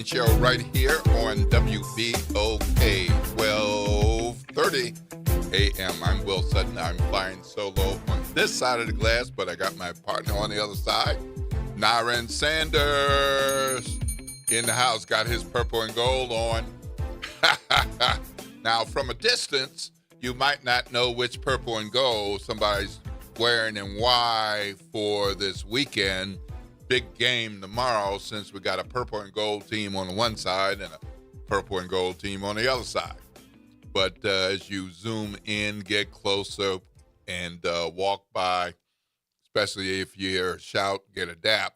Show right here on WBOK 1230 a.m. I'm Will Sutton. I'm flying solo on this side of the glass, but I got my partner on the other side, Nyron Sanders, in the house. Got his purple and gold on. Now, from a distance, you might not know which purple and gold somebody's wearing and why for this weekend. Big game tomorrow, since we got a purple and gold team on the one side and a purple and gold team on the other side. But as you zoom in, get closer, and walk by, especially if you hear a shout, get a dap,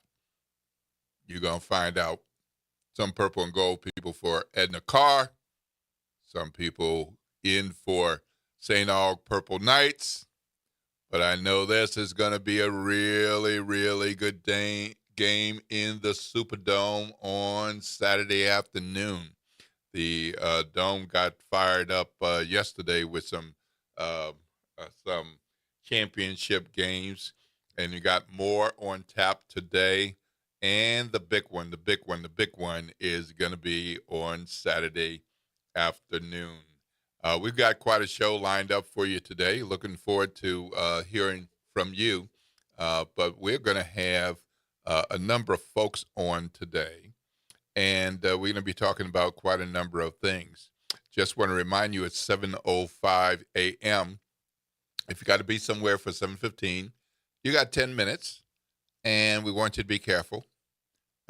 you're going to find out some purple and gold people for Edna Carr, some people in for St. Aug Purple Knights. But I know this is going to be a really, really good game in the Superdome on Saturday afternoon. The Dome got fired up yesterday with some championship games, and you got more on tap today. And the big one is going to be on Saturday afternoon. We've got quite a show lined up for you today. Looking forward to hearing from you. But we're going to have a number of folks on today, and we're going to be talking about quite a number of things. Just want to remind you, it's 7:05 a.m. If you got to be somewhere for 7:15, you got 10 minutes, and we want you to be careful.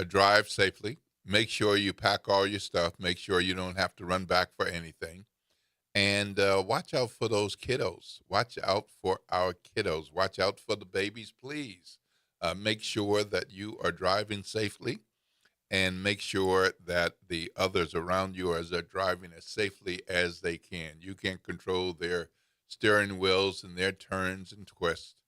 Drive safely. Make sure you pack all your stuff. Make sure you don't have to run back for anything. And watch out for those kiddos. Watch out for our kiddos. Watch out for the babies, please. Make sure that you are driving safely, and make sure that the others around you are driving as safely as they can. You can't control their steering wheels and their turns and twists,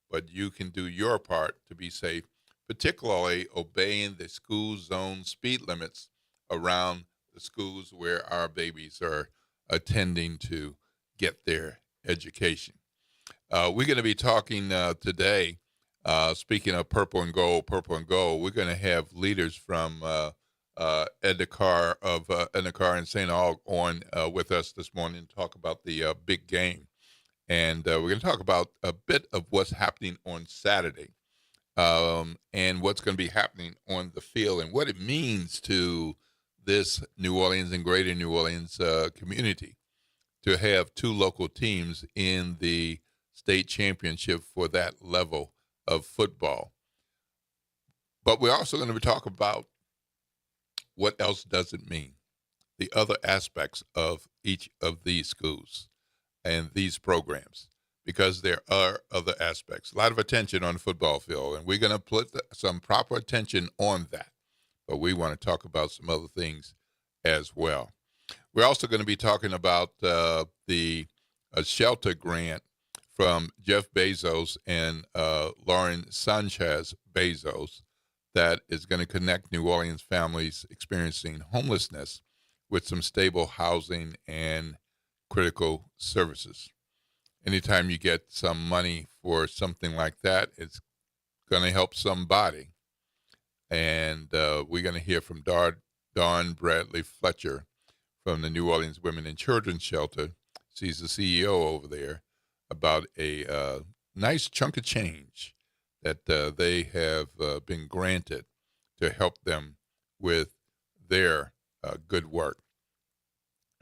but you can do your part to be safe, particularly obeying the school zone speed limits around the schools where our babies are attending to get their education. We're going to be talking today, speaking of purple and gold, we're going to have leaders from Edna Carr and St. Aug on with us this morning to talk about the big game. And we're going to talk about a bit of what's happening on Saturday, and what's going to be happening on the field, and what it means to this New Orleans and greater New Orleans community to have two local teams in the state championship for that level of football. But we're also going to be talking about what else does it mean, the other aspects of each of these schools and these programs, because there are other aspects. A lot of attention on the football field, and we're going to put some proper attention on that. But we want to talk about some other things as well. We're also going to be talking about the shelter grant from Jeff Bezos and Lauren Sanchez Bezos that is going to connect New Orleans families experiencing homelessness with some stable housing and critical services. Anytime you get some money for something like that, it's going to help somebody. And we're going to hear from Dawn Bradley Fletcher from the New Orleans Women and Children's Shelter. She's the CEO over there, about a nice chunk of change that they have been granted to help them with their good work.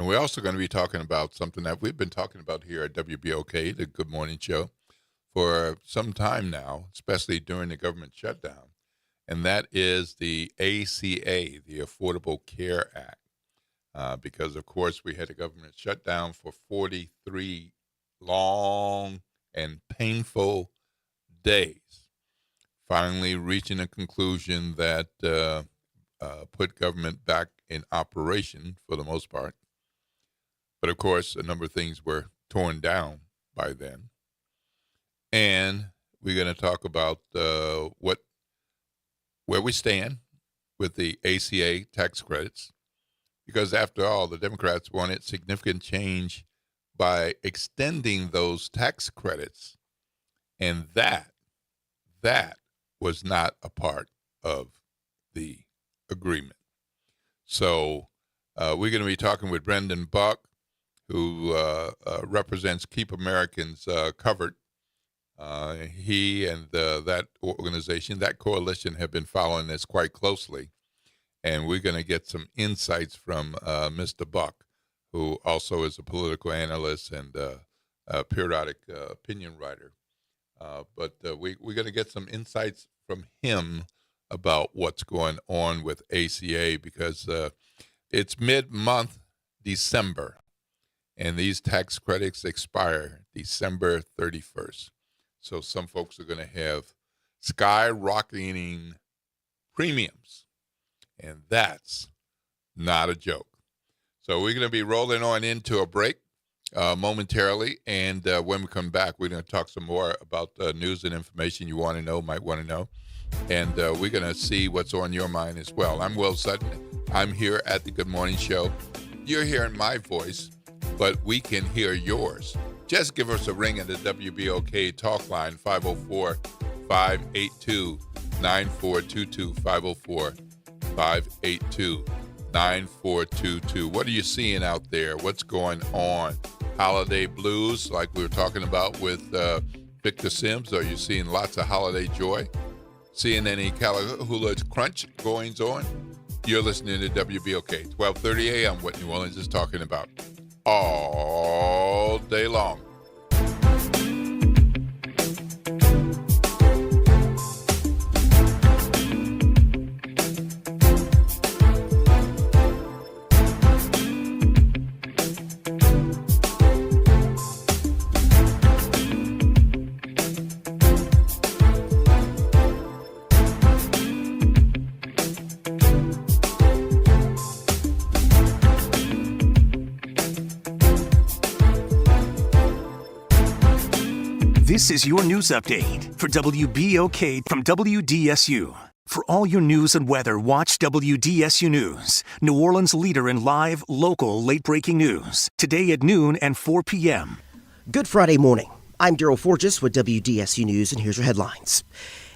And we're also going to be talking about something that we've been talking about here at WBOK, the Good Morning Show, for some time now, especially during the government shutdown. And that is the ACA, the Affordable Care Act. Because, of course, we had a government shutdown for 43 long and painful days, finally reaching a conclusion that put government back in operation for the most part. But, of course, a number of things were torn down by then. And we're going to talk about where we stand with the ACA tax credits, because after all, the Democrats wanted significant change by extending those tax credits, and that was not a part of the agreement. So we're going to be talking with Brendan Buck, who represents Keep Americans Covered. He and that organization, that coalition, have been following this quite closely. And we're going to get some insights from Mr. Buck, who also is a political analyst and a periodic opinion writer. But we're going to get some insights from him about what's going on with ACA, because it's mid-month December, and these tax credits expire December 31st. So some folks are going to have skyrocketing premiums, and that's not a joke. So we're going to be rolling on into a break momentarily, and when we come back, we're going to talk some more about news and information you want to know, might want to know, and we're going to see what's on your mind as well. I'm Will Sutton. I'm here at the Good Morning Show. You're hearing my voice, but we can hear yours. Just give us a ring at the WBOK talk line, 504-582-9422, 504-582-9422. What are you seeing out there? What's going on? Holiday blues, like we were talking about with Victor Sims? Are you seeing lots of holiday joy? Seeing any Calahula crunch goings on? You're listening to WBOK, 1230 a.m., what New Orleans is talking about all day long. This is your news update for WBOK from WDSU. For all your news and weather, watch WDSU News, New Orleans' leader in live, local, late-breaking news. Today at noon and 4 p.m. Good Friday morning. I'm Daryl Forges with WDSU News, and here's your headlines.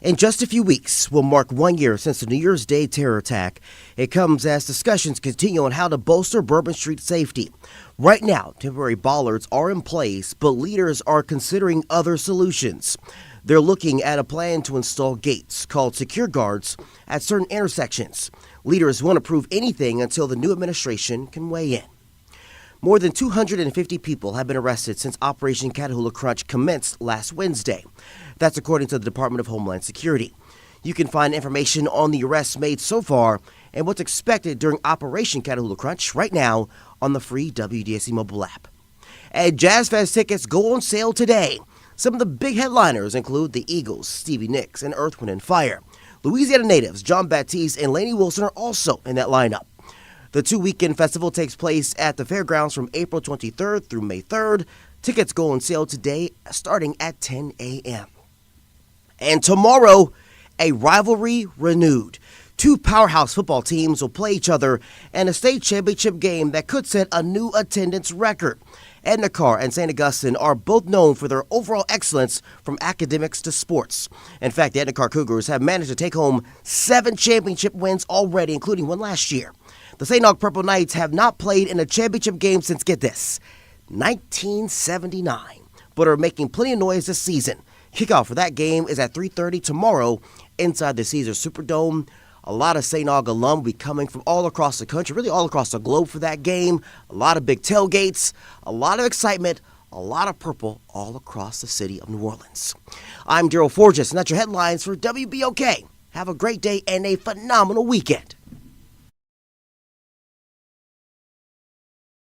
In just a few weeks, will mark 1 year since the New Year's Day terror attack. It comes as discussions continue on how to bolster Bourbon Street safety. Right now, temporary bollards are in place, but leaders are considering other solutions. They're looking at a plan to install gates called secure guards at certain intersections. Leaders won't approve anything until the new administration can weigh in. More than 250 people have been arrested since Operation Catahoula Crunch commenced last Wednesday. That's according to the Department of Homeland Security. You can find information on the arrests made so far and what's expected during Operation Catahoula Crunch right now on the free WDSU mobile app. And Jazz Fest tickets go on sale today. Some of the big headliners include the Eagles, Stevie Nicks, and Earth, Wind & Fire. Louisiana natives John Baptiste and Lainey Wilson are also in that lineup. The two-weekend festival takes place at the fairgrounds from April 23rd through May 3rd. Tickets go on sale today starting at 10 a.m. And tomorrow, a rivalry renewed. Two powerhouse football teams will play each other in a state championship game that could set a new attendance record. Edna Karr and St. Augustine are both known for their overall excellence from academics to sports. In fact, the Edna Karr Cougars have managed to take home 7 championship wins already, including one last year. The St. Aug Purple Knights have not played in a championship game since, get this, 1979, but are making plenty of noise this season. Kickoff for that game is at 3:30 tomorrow inside the Caesars Superdome. A lot of St. Aug alum will be coming from all across the country, really all across the globe for that game. A lot of big tailgates, a lot of excitement, a lot of purple all across the city of New Orleans. I'm Daryl Forges, and that's your headlines for WBOK. Have a great day and a phenomenal weekend.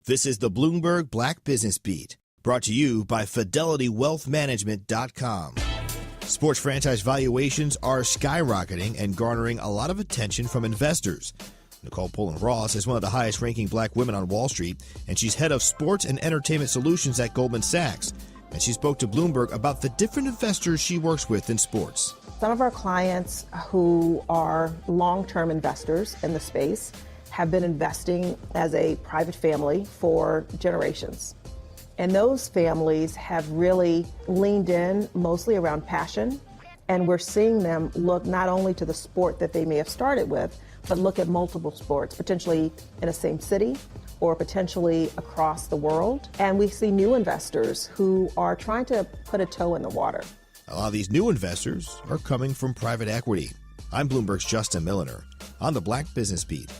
This is the Bloomberg Black Business Beat, brought to you by FidelityWealthManagement.com. Sports franchise valuations are skyrocketing and garnering a lot of attention from investors. Nicole Pullen-Ross is one of the highest-ranking black women on Wall Street, and she's head of sports and entertainment solutions at Goldman Sachs. And she spoke to Bloomberg about the different investors she works with in sports. Some of our clients who are long-term investors in the space have been investing as a private family for generations. And those families have really leaned in mostly around passion. And we're seeing them look not only to the sport that they may have started with, but look at multiple sports, potentially in a same city or potentially across the world. And we see new investors who are trying to put a toe in the water. A lot of these new investors are coming from private equity. I'm Bloomberg's Justin Milliner on the Black Business Beat.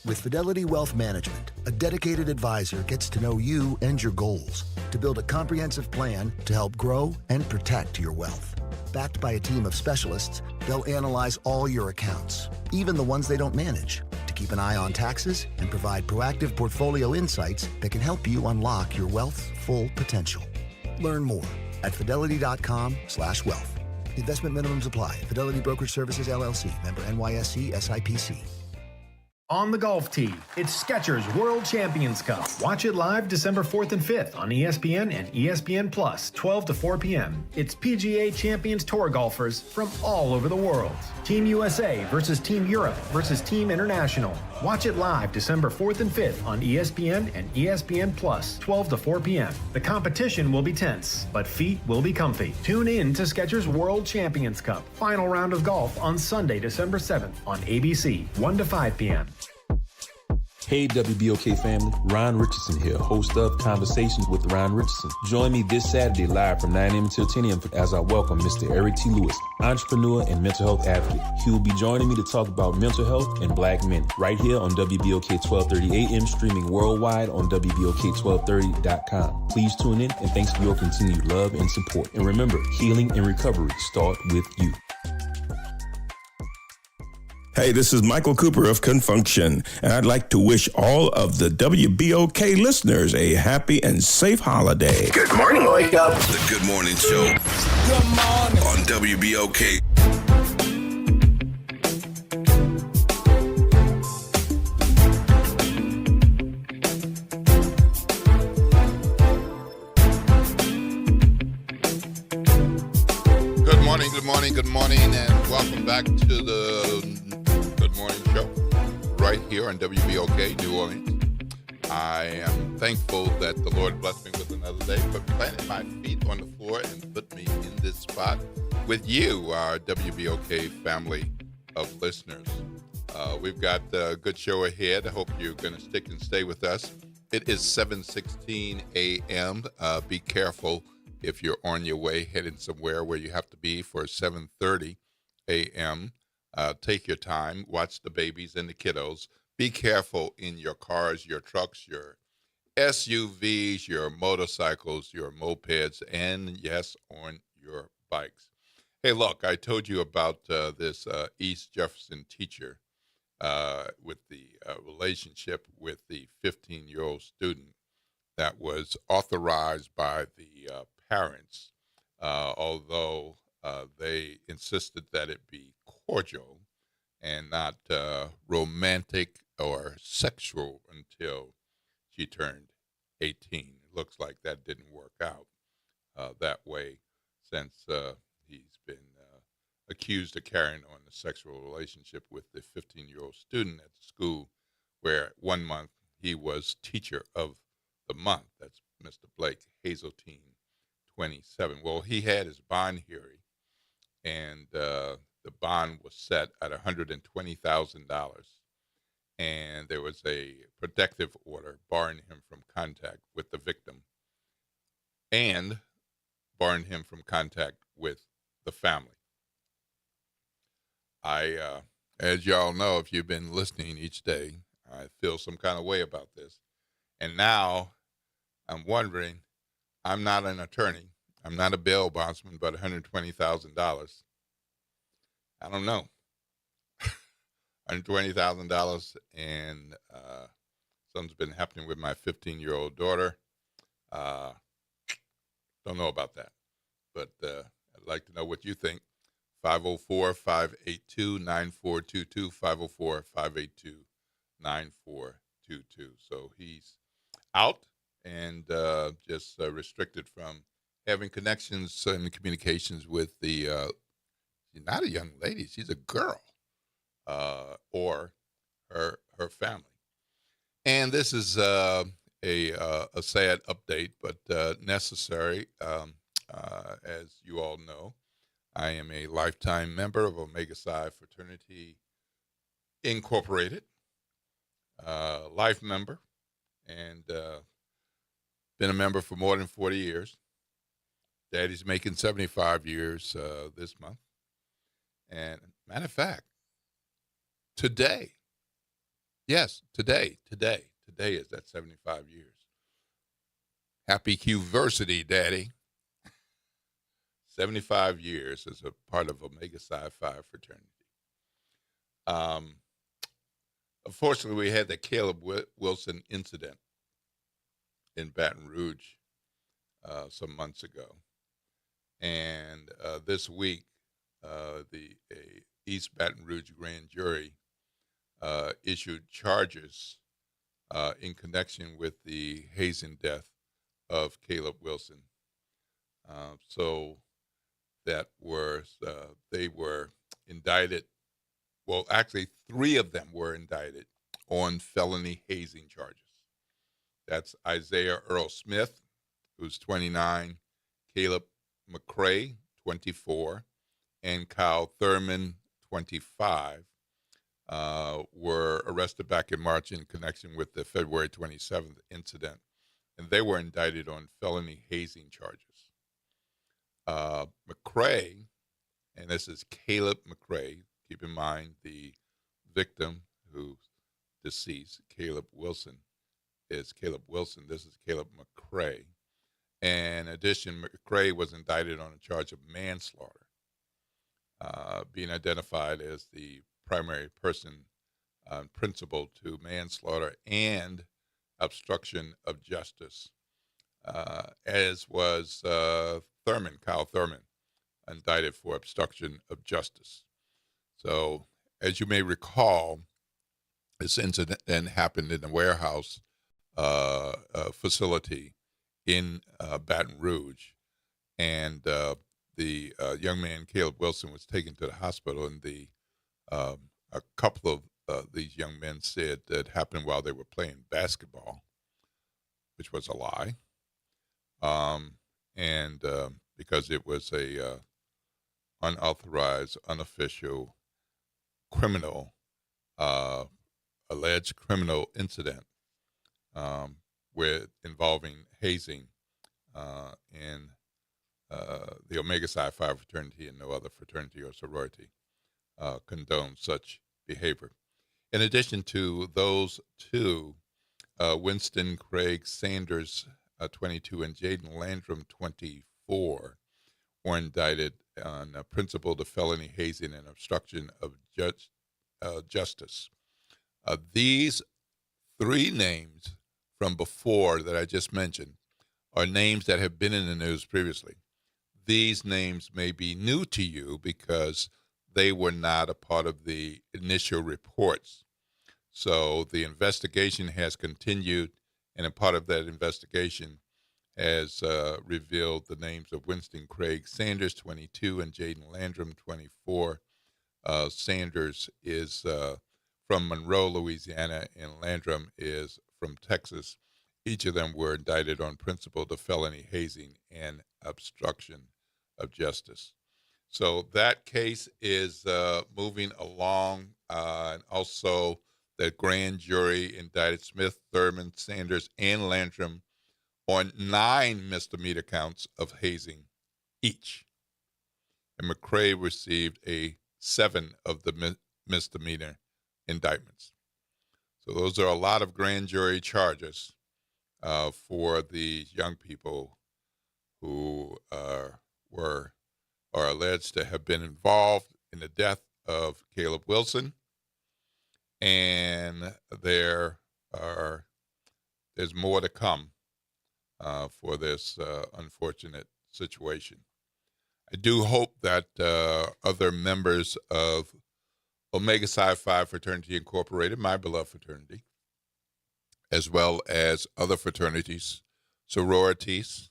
With Fidelity Wealth Management, a dedicated advisor gets to know you and your goals to build a comprehensive plan to help grow and protect your wealth. Backed by a team of specialists, they'll analyze all your accounts, even the ones they don't manage, to keep an eye on taxes and provide proactive portfolio insights that can help you unlock your wealth's full potential. Learn more at fidelity.com/wealth. Investment minimums apply. Fidelity Brokerage Services, LLC. Member NYSE SIPC. On the golf tee, it's Skechers World Champions Cup. Watch it live December 4th and 5th on ESPN and ESPN Plus, 12 to 4 p.m. It's PGA Champions Tour golfers from all over the world. Team USA versus Team Europe versus Team International. Watch it live December 4th and 5th on ESPN and ESPN Plus, 12 to 4 p.m. The competition will be tense, but feet will be comfy. Tune in to Skechers World Champions Cup. Final round of golf on Sunday, December 7th on ABC, 1 to 5 p.m. Hey WBOK family, Ron Richardson here, host of Conversations with Ron Richardson. Join me this Saturday live from 9 a.m. until 10 a.m. as I welcome Mr. Eric T. Lewis, entrepreneur and mental health advocate. He will be joining me to talk about mental health and black men right here on WBOK 1230 AM, streaming worldwide on WBOK1230.com. Please tune in and thanks for your continued love and support. And remember, healing and recovery start with you. Hey, this is Michael Cooper of Confunction, and I'd like to wish all of the WBOK listeners a happy and safe holiday. Good morning, wake up. The Good Morning Show. Good morning. On WBOK. Good morning, and welcome back to the Good Morning Show right here on WBOK New Orleans. I am thankful that the Lord blessed me with another day, but planted my feet on the floor and put me in this spot with you, our WBOK family of listeners. We've got a good show ahead. I hope you're going to stick and stay with us. It is 7:16 a.m. Be careful if you're on your way heading somewhere where you have to be for 7:30 a.m. Take your time. Watch the babies and the kiddos. Be careful in your cars, your trucks, your SUVs, your motorcycles, your mopeds, and, yes, on your bikes. Hey, look, I told you about this East Jefferson teacher with the relationship with the 15-year-old student that was authorized by the parents, although they insisted that it be cordial and not romantic or sexual until she turned 18. It looks like that didn't work out that way since he's been accused of carrying on a sexual relationship with the 15-year-old student at the school where 1 month he was teacher of the month. That's Mr. Blake Hazeltine, 27. Well, he had his bond hearing, and the bond was set at $120,000, and there was a protective order barring him from contact with the victim and barring him from contact with the family. As y'all know, if you've been listening each day, I feel some kind of way about this. And now I'm wondering, I'm not an attorney. I'm not a bail bondsman, but $120,000. I don't know. $120,000, and something's been happening with my 15-year-old daughter. Don't know about that, but I'd like to know what you think. 504-582-9422, 504-582-9422. So he's out and just restricted from having connections and communications with the, she's not a young lady, she's a girl, or her family. And this is a sad update, but necessary, as you all know. I am a lifetime member of Omega Psi Fraternity Incorporated, life member, and been a member for more than 40 years. Daddy's making 75 years this month. And matter of fact, today is that 75 years. Happy Q-versity, Daddy. 75 years as a part of Omega Psi Phi fraternity. Unfortunately, we had the Caleb Wilson incident in Baton Rouge some months ago. And this week, the East Baton Rouge grand jury issued charges in connection with the hazing death of Caleb Wilson. They were indicted. Well, actually, 3 of them were indicted on felony hazing charges. That's Isaiah Earl Smith, who's 29, Caleb McCray, 24, and Kyle Thurman, 25, were arrested back in March in connection with the February 27th incident, and they were indicted on felony hazing charges. McCray, and this is Caleb McCray, keep in mind the victim who's deceased, Caleb Wilson, is Caleb Wilson. This is Caleb McCray. And in addition, McCray was indicted on a charge of manslaughter, being identified as the primary person principal to manslaughter and obstruction of justice, as was Kyle Thurman, indicted for obstruction of justice. So, as you may recall, this incident then happened in a warehouse facility in Baton Rouge, and the young man Caleb Wilson was taken to the hospital, and a couple of these young men said that happened while they were playing basketball, which was a lie, and because it was a unauthorized, unofficial, criminal, alleged criminal incident involving hazing in the Omega Psi Phi fraternity, and no other fraternity or sorority condones such behavior. In addition to those 2, Winston Craig Sanders, 22, and Jaden Landrum, 24, were indicted on principal to felony hazing and obstruction of justice. These 3 names from before that I just mentioned are names that have been in the news previously. These names may be new to you because they were not a part of the initial reports. So the investigation has continued, and a part of that investigation has revealed the names of Winston Craig Sanders, 22, and Jaden Landrum, 24. Sanders is from Monroe, Louisiana, and Landrum is from Texas. Each of them were indicted on principal to felony hazing and obstruction of justice. So that case is moving along, and also the grand jury indicted Smith, Thurman, Sanders, and Landrum on 9 misdemeanor counts of hazing each. And McCray received 7 of the misdemeanor indictments. So those are a lot of grand jury charges for these young people who are alleged to have been involved in the death of Caleb Wilson, and there's more to come for this unfortunate situation. I do hope that other members of Omega Psi Phi Fraternity Incorporated, my beloved fraternity, as well as other fraternities, sororities,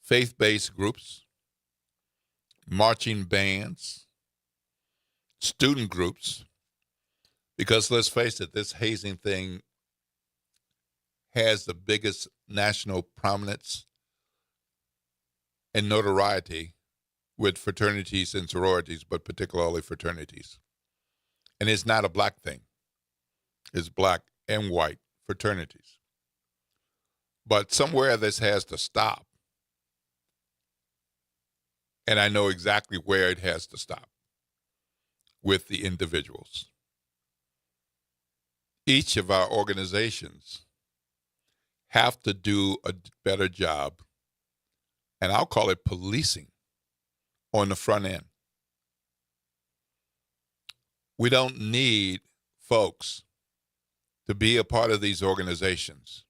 faith-based groups, marching bands, student groups, because let's face it, this hazing thing has the biggest national prominence and notoriety with fraternities and sororities, but particularly fraternities. And it's not a black thing. It's black and white fraternities. But somewhere this has to stop. And I know exactly where it has to stop, with the individuals. Each of our organizations have to do a better job, and I'll call it policing, on the front end. We don't need folks to be a part of these organizations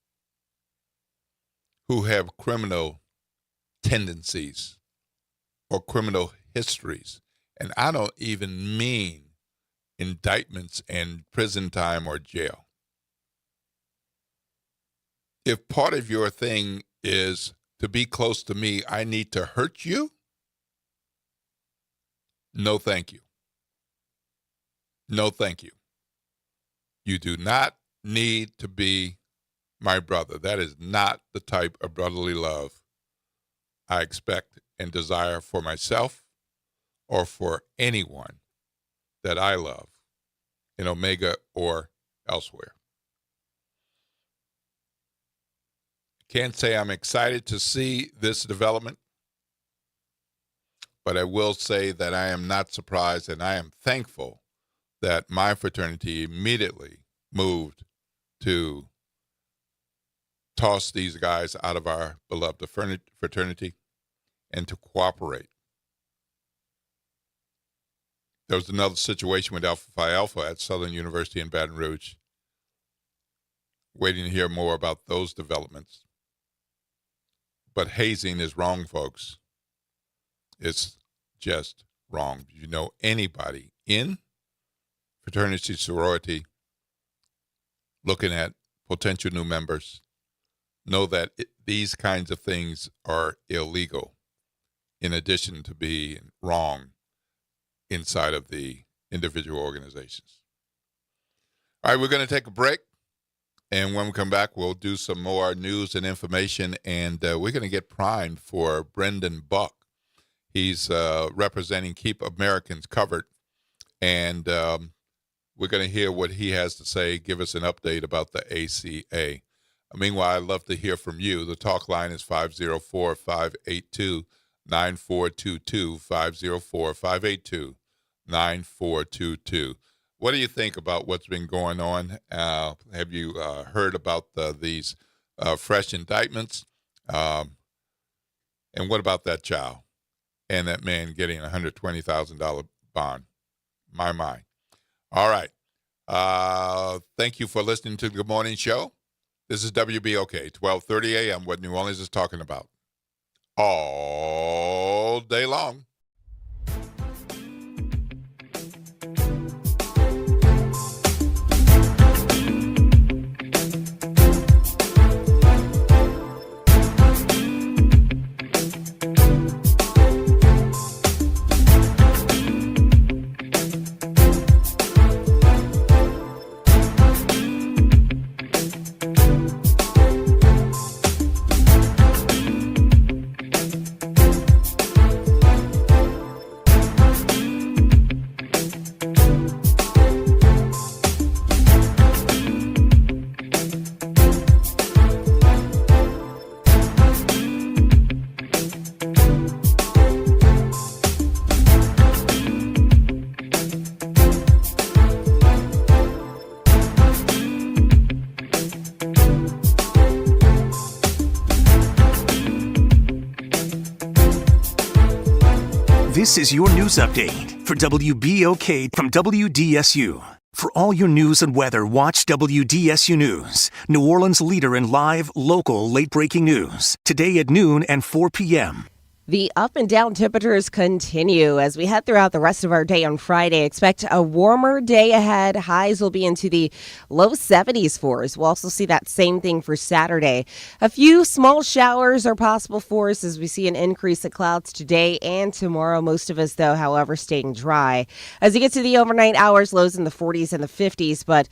who have criminal tendencies or criminal histories. And I don't even mean indictments and prison time or jail. If part of your thing is to be close to me, I need to hurt you? No, thank you. No, thank you. You do not need to be my brother. That is not the type of brotherly love I expect and desire for myself or for anyone that I love in Omega or elsewhere. Can't say I'm excited to see this development, but I will say that I am not surprised, and I am thankful that my fraternity immediately moved to toss these guys out of our beloved fraternity and to cooperate. There was another situation with Alpha Phi Alpha at Southern University in Baton Rouge. Waiting to hear more about those developments. But hazing is wrong, folks. It's just wrong. You know, anybody in fraternity, sorority, looking at potential new members, know that these kinds of things are illegal, in addition to being wrong inside of the individual organizations. All right, we're going to take a break. And when we come back, we'll do some more news and information, and we're going to get primed for Brendan Buck. He's representing Keep Americans Covered, and we're going to hear what he has to say, give us an update about the ACA. Meanwhile, I'd love to hear from you. The talk line is 504-582-9422, 504-582-9422. What do you think about what's been going on? Have you heard about these fresh indictments? And what about that child and that man getting a $120,000 bond? My. All right. Thank you for listening to the Good Morning Show. This is WBOK, 1230 a.m., what New Orleans is talking about all day long. This is your news update for WBOK from WDSU. For all your news and weather, watch WDSU News, New Orleans' leader in live, local, late-breaking news. Today at noon and 4 p.m. The up and down temperatures continue as we head throughout the rest of our day on Friday. Expect a warmer day ahead. Highs will be into the low 70s for us. We'll also see that same thing for Saturday. A few small showers are possible for us as we see an increase of clouds today and tomorrow. Most of us, though, however, staying dry. As you get to the overnight hours, lows in the 40s and the 50s. But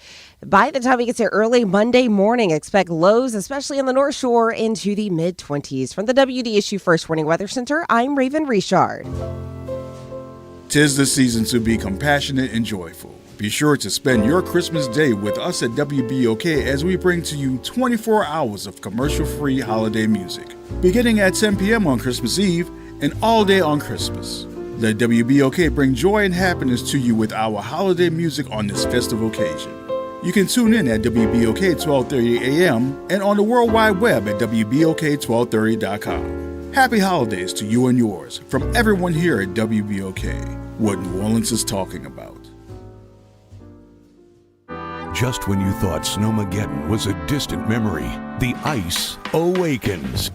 by the time we get to early Monday morning, expect lows, especially on the North Shore, into the mid-20s. From the WDSU First Warning Weather Center, Center, I'm Raven Richard. 'Tis the season to be compassionate and joyful. Be sure to spend your Christmas day with us at WBOK as we bring to you 24 hours of commercial-free holiday music, beginning at 10 p.m. on Christmas Eve and all day on Christmas. Let WBOK bring joy and happiness to you with our holiday music on this festive occasion. You can tune in at WBOK 1230 AM and on the World Wide Web at WBOK1230.com. Happy holidays to you and yours from everyone here at WBOK, what New Orleans is talking about. Just when you thought Snowmageddon was a distant memory, the ice awakens.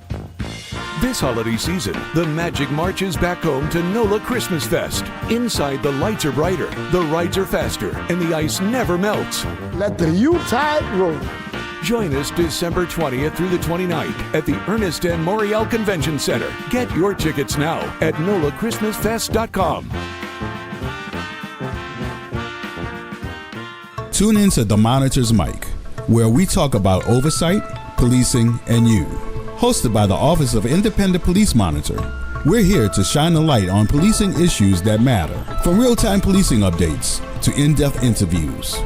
This holiday season, the magic marches back home to NOLA Christmas Fest. Inside, the lights are brighter, the rides are faster, and the ice never melts. Let the Yuletide roll. Join us December 20th through the 29th at the Ernest and Morial Convention Center. Get your tickets now at NOLAChristmasFest.com. Tune in to The Monitor's Mic, where we talk about oversight, policing, and you. Hosted by the Office of Independent Police Monitor, we're here to shine a light on policing issues that matter, from real-time policing updates to in-depth interviews.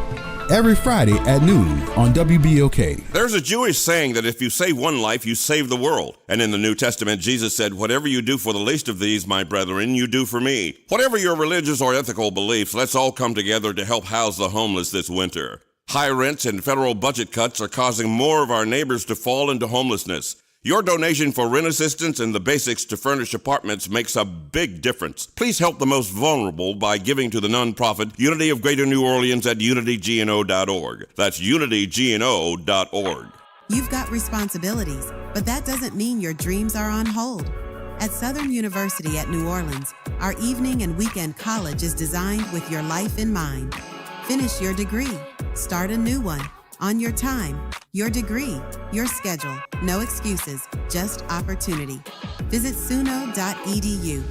Every Friday at noon on WBOK. There's a Jewish saying that if you save one life, you save the world. And in the New Testament, Jesus said, whatever you do for the least of these, my brethren, you do for me. Whatever your religious or ethical beliefs, let's all come together to help house the homeless this winter. High rents and federal budget cuts are causing more of our neighbors to fall into homelessness. Your donation for rent assistance and the basics to furnish apartments makes a big difference. Please help the most vulnerable by giving to the nonprofit Unity of Greater New Orleans at unitygno.org. That's unitygno.org. You've got responsibilities, but that doesn't mean your dreams are on hold. At Southern University at New Orleans, our evening and weekend college is designed with your life in mind. Finish your degree. Start a new one. On your time, your degree, your schedule. No excuses, just opportunity. Visit suno.edu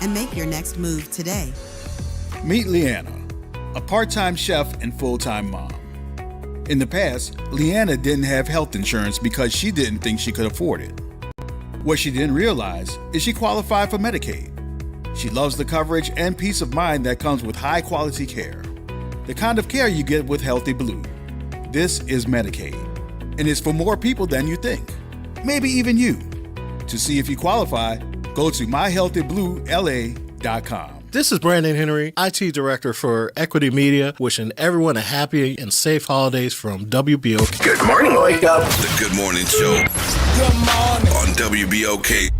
and make your next move today. Meet Leanna, a part-time chef and full-time mom. In the past, Leanna didn't have health insurance because she didn't think she could afford it. What she didn't realize is she qualified for Medicaid. She loves the coverage and peace of mind that comes with high-quality care. The kind of care you get with Healthy Blue. This is Medicaid, and it's for more people than you think, maybe even you. To see if you qualify, go to myhealthybluela.com. This is Brandon Henry, IT Director for Equity Media, wishing everyone a happy and safe holidays from WBOK. Good morning, wake up. The Good Morning Show. Good morning. On WBOK.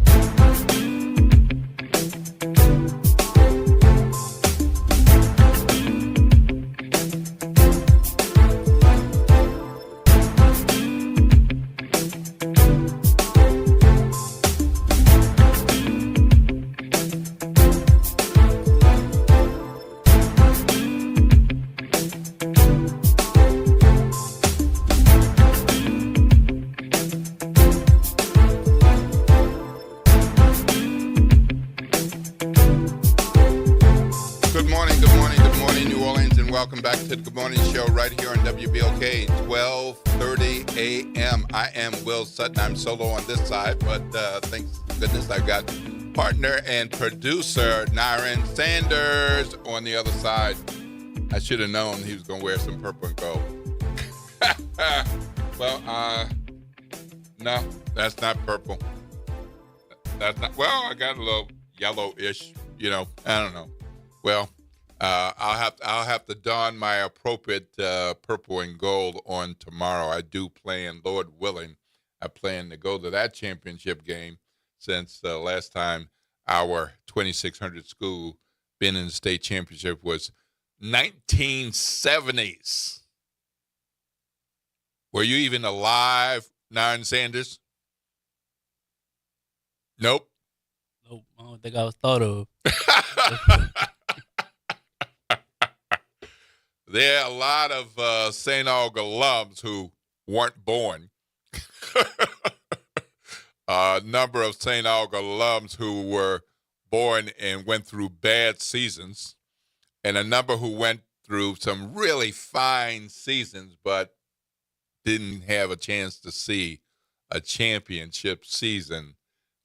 Welcome back to the Good Morning Show right here on WBOK, 1230 a.m. I am Will Sutton. I'm solo on this side, but thanks goodness I got partner and producer Nyron Sanders on the other side. I should have known he was going to wear some purple and gold. Well, no, that's not purple. That's not, well, I got a little yellow-ish, I don't know. Well, I'll have to don my appropriate purple and gold on tomorrow. I do plan, Lord willing, I plan to go to that championship game since last time our 2600 school been in the state championship was 1970s. Were you even alive, Nyron Sanders? Nope. Nope, I don't think I was thought of. There are a lot of St. Aug alums who weren't born. A number of St. Aug alums who were born and went through bad seasons, and a number who went through some really fine seasons but didn't have a chance to see a championship season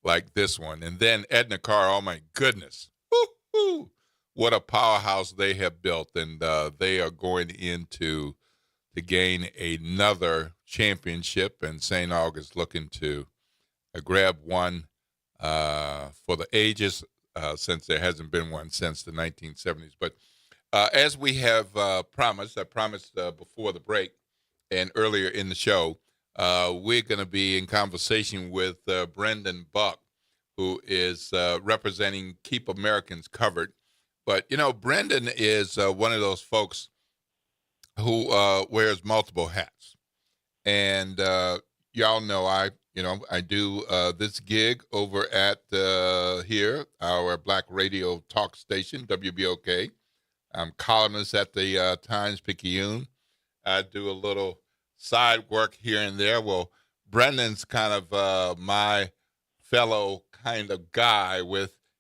like this one. And then Edna Carr, oh my goodness. Woo-hoo. What a powerhouse they have built. And they are going into to gain another championship. And St. August looking to grab one for the ages since there hasn't been one since the 1970s. But as we have promised, I promised before the break and earlier in the show, we're going to be in conversation with Brendan Buck, who is representing Keep Americans Covered. But, you know, Brendan is one of those folks who wears multiple hats. And y'all know I do this gig over at here, our Black radio talk station, WBOK. I'm columnist at the Times-Picayune. I do a little side work here and there. Well, Brendan's kind of my fellow kind of guy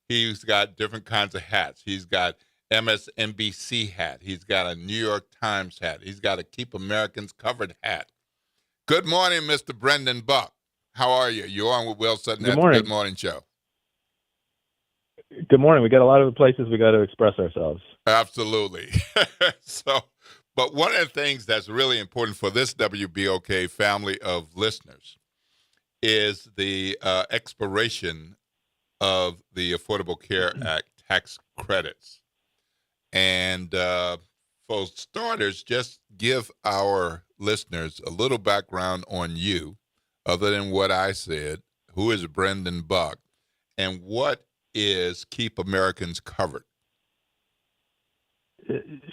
he's got different kinds of hats. He's got MSNBC hat. He's got a New York Times hat. He's got a Keep Americans Covered hat. Good morning, Mr. Brendan Buck. How are you? You're on with Will Sutton at the Good Morning Show. Good morning. We got a lot of places we got to express ourselves. Absolutely. But one of the things that's really important for this WBOK family of listeners is the expiration of the Affordable Care Act tax credits. And for starters, just give our listeners a little background on you, other than what I said. Who is Brendan Buck, and what is Keep Americans Covered?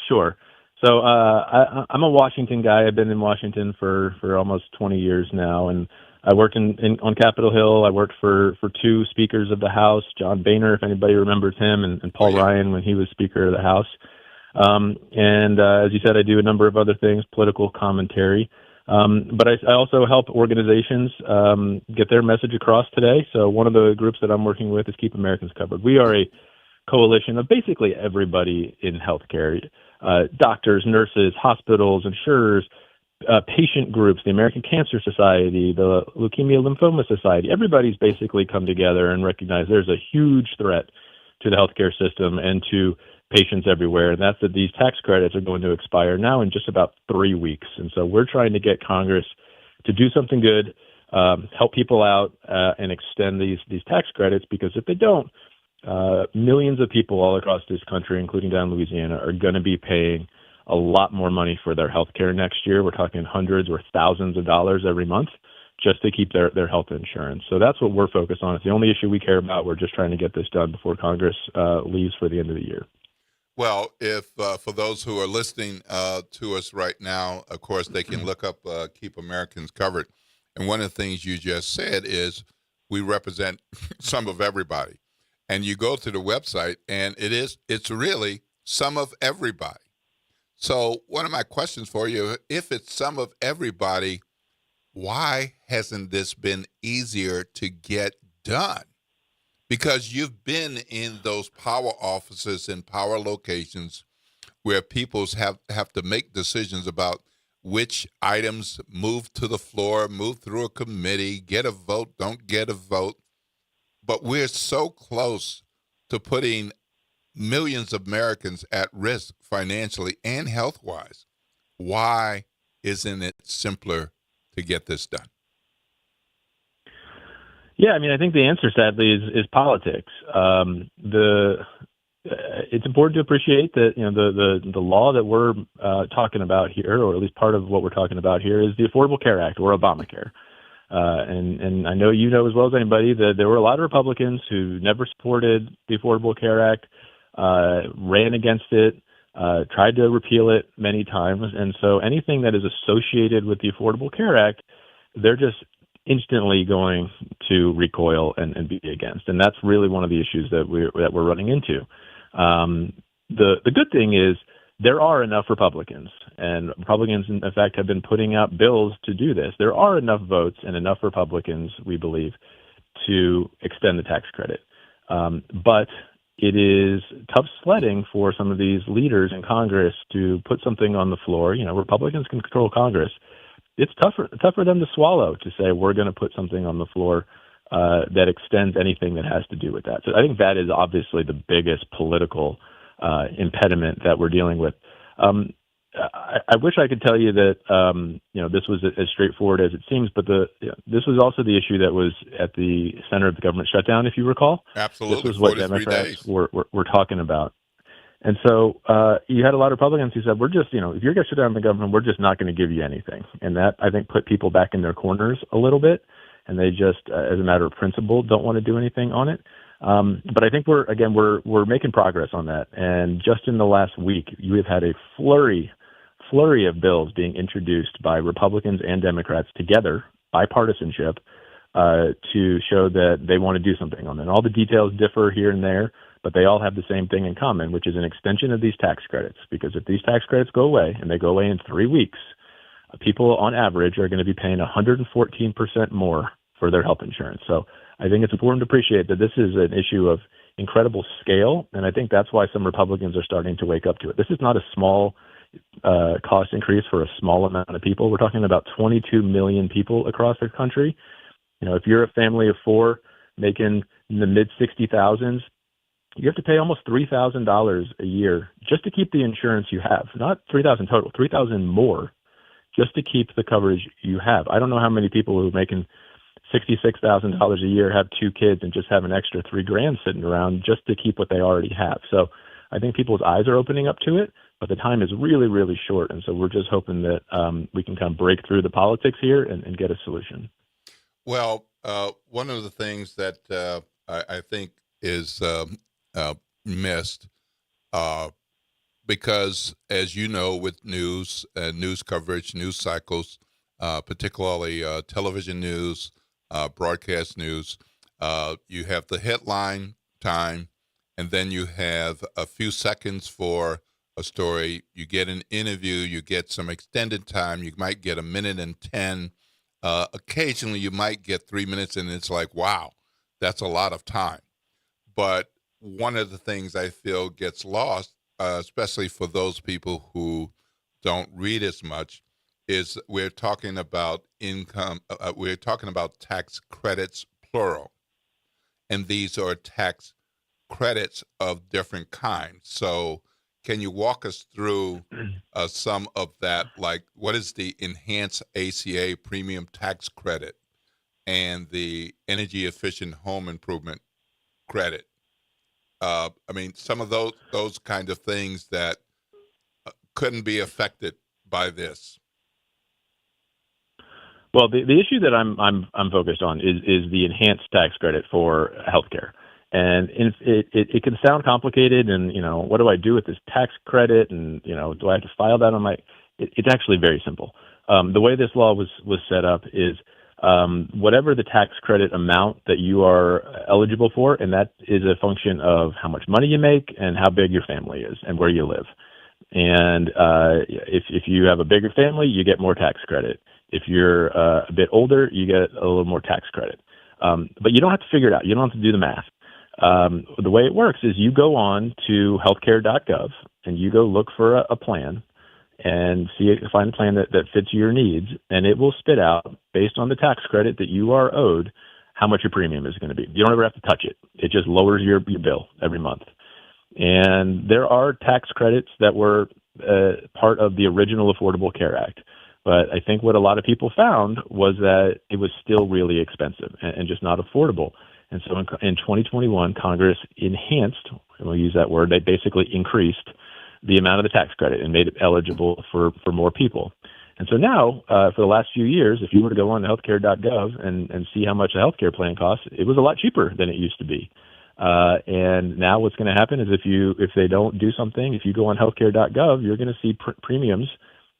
Sure. So I'm a Washington guy. I've been in Washington for almost 20 years now, and I worked on Capitol Hill. I worked for two speakers of the House, John Boehner, if anybody remembers him, and Paul Ryan when he was Speaker of the House. And as you said, I do a number of other things, political commentary. But I also help organizations get their message across today. So one of the groups that I'm working with is Keep Americans Covered. We are a coalition of basically everybody in healthcare, doctors, nurses, hospitals, insurers, patient groups, the American Cancer Society, the Leukemia Lymphoma Society. Everybody's basically come together and recognized there's a huge threat to the healthcare system and to patients everywhere, and that's that these tax credits are going to expire now in just about 3 weeks. And so we're trying to get Congress to do something good, help people out, and extend these tax credits, because if they don't, millions of people all across this country, including down in Louisiana, are going to be paying a lot more money for their health care next year. We're talking hundreds or thousands of dollars every month just to keep their health insurance. So that's what we're focused on. It's the only issue we care about. We're just trying to get this done before Congress leaves for the end of the year. Well, if for those who are listening to us right now, of course, they can look up Keep Americans Covered. And one of the things you just said is we represent some of everybody. And you go to the website, and it's really some of everybody. So one of my questions for you, if it's some of everybody, why hasn't this been easier to get done? Because you've been in those power offices and power locations where people have to make decisions about which items move to the floor, move through a committee, get a vote, don't get a vote. But we're so close to putting millions of Americans at risk financially and health-wise. Why isn't it simpler to get this done? Yeah, I mean, I think the answer, sadly, is politics. It's important to appreciate that the law that we're talking about here, or at least part of what we're talking about here, is the Affordable Care Act, or Obamacare. And I know you know as well as anybody that there were a lot of Republicans who never supported the Affordable Care Act, ran against it, tried to repeal it many times. And so anything that is associated with the Affordable Care Act, they're just instantly going to recoil and be against. And that's really one of the issues that we're running into. The good thing is there are enough Republicans, and Republicans, in fact, have been putting out bills to do this. There are enough votes and enough Republicans, we believe, to extend the tax credit. But it is tough sledding for some of these leaders in Congress to put something on the floor. Republicans can control Congress. It's tough for them to swallow, to say we're going to put something on the floor that extends anything that has to do with that. So I think that is obviously the biggest political impediment that we're dealing with. I wish I could tell you that this was as straightforward as it seems, but this was also the issue that was at the center of the government shutdown, if you recall. Absolutely, this was what Democrats were talking about. And so you had a lot of Republicans who said, we're just, if you're going to shut down the government, we're just not going to give you anything. And that, I think, put people back in their corners a little bit. And they just, as a matter of principle, don't want to do anything on it. But I think we're making progress on that. And just in the last week, you have had a flurry of bills being introduced by Republicans and Democrats together, bipartisanship, to show that they want to do something on it. And all the details differ here and there, but they all have the same thing in common, which is an extension of these tax credits. Because if these tax credits go away, and they go away in 3 weeks, people on average are going to be paying 114% more for their health insurance. So I think it's important to appreciate that this is an issue of incredible scale, and I think that's why some Republicans are starting to wake up to it. This is not a small cost increase for a small amount of people. We're talking about 22 million people across the country. If you're a family of four making in the mid 60,000s, you have to pay almost $3,000 a year just to keep the insurance you have. Not $3,000 total, $3,000 more just to keep the coverage you have. I don't know how many people who are making $66,000 a year have 2 kids and just have an extra $3,000 sitting around just to keep what they already have. So I think people's eyes are opening up to it, but the time is really, really short. And so we're just hoping that we can kind of break through the politics here and get a solution. Well, one of the things that I think is missed, because as you know, with news coverage, news cycles, particularly television news, broadcast news, you have the headline time, and then you have a few seconds for a story. You get an interview, you get some extended time, you might get 1 minute and 10. Occasionally you might get 3 minutes, and it's like, wow, that's a lot of time. But one of the things I feel gets lost, especially for those people who don't read as much, is we're talking about income, we're talking about tax credits, plural. And these are tax credits of different kinds. So can you walk us through some of that? Like, what is the enhanced ACA premium tax credit and the energy efficient home improvement credit? I mean, some of those kind of things that couldn't be affected by this. Well, the issue that I'm focused on is the enhanced tax credit for healthcare. And it can sound complicated, and what do I do with this tax credit, and do I have to file that on my? It's actually very simple. The way this law was set up is whatever the tax credit amount that you are eligible for, and that is a function of how much money you make and how big your family is and where you live. And if you have a bigger family, you get more tax credit. If you're a bit older, you get a little more tax credit. But you don't have to figure it out. You don't have to do the math. The way it works is you go on to healthcare.gov and you go look for a plan and find a plan that fits your needs, and it will spit out, based on the tax credit that you are owed, how much your premium is going to be. You don't ever have to touch it. It just lowers your bill every month. And there are tax credits that were part of the original Affordable Care Act. But I think what a lot of people found was that it was still really expensive and just not affordable. And so in 2021, Congress enhanced, and we'll use that word, they basically increased the amount of the tax credit and made it eligible for more people. And so now, for the last few years, if you were to go on to healthcare.gov and see how much a healthcare plan costs, it was a lot cheaper than it used to be. And now what's going to happen is if they don't do something, if you go on healthcare.gov, you're going to see premiums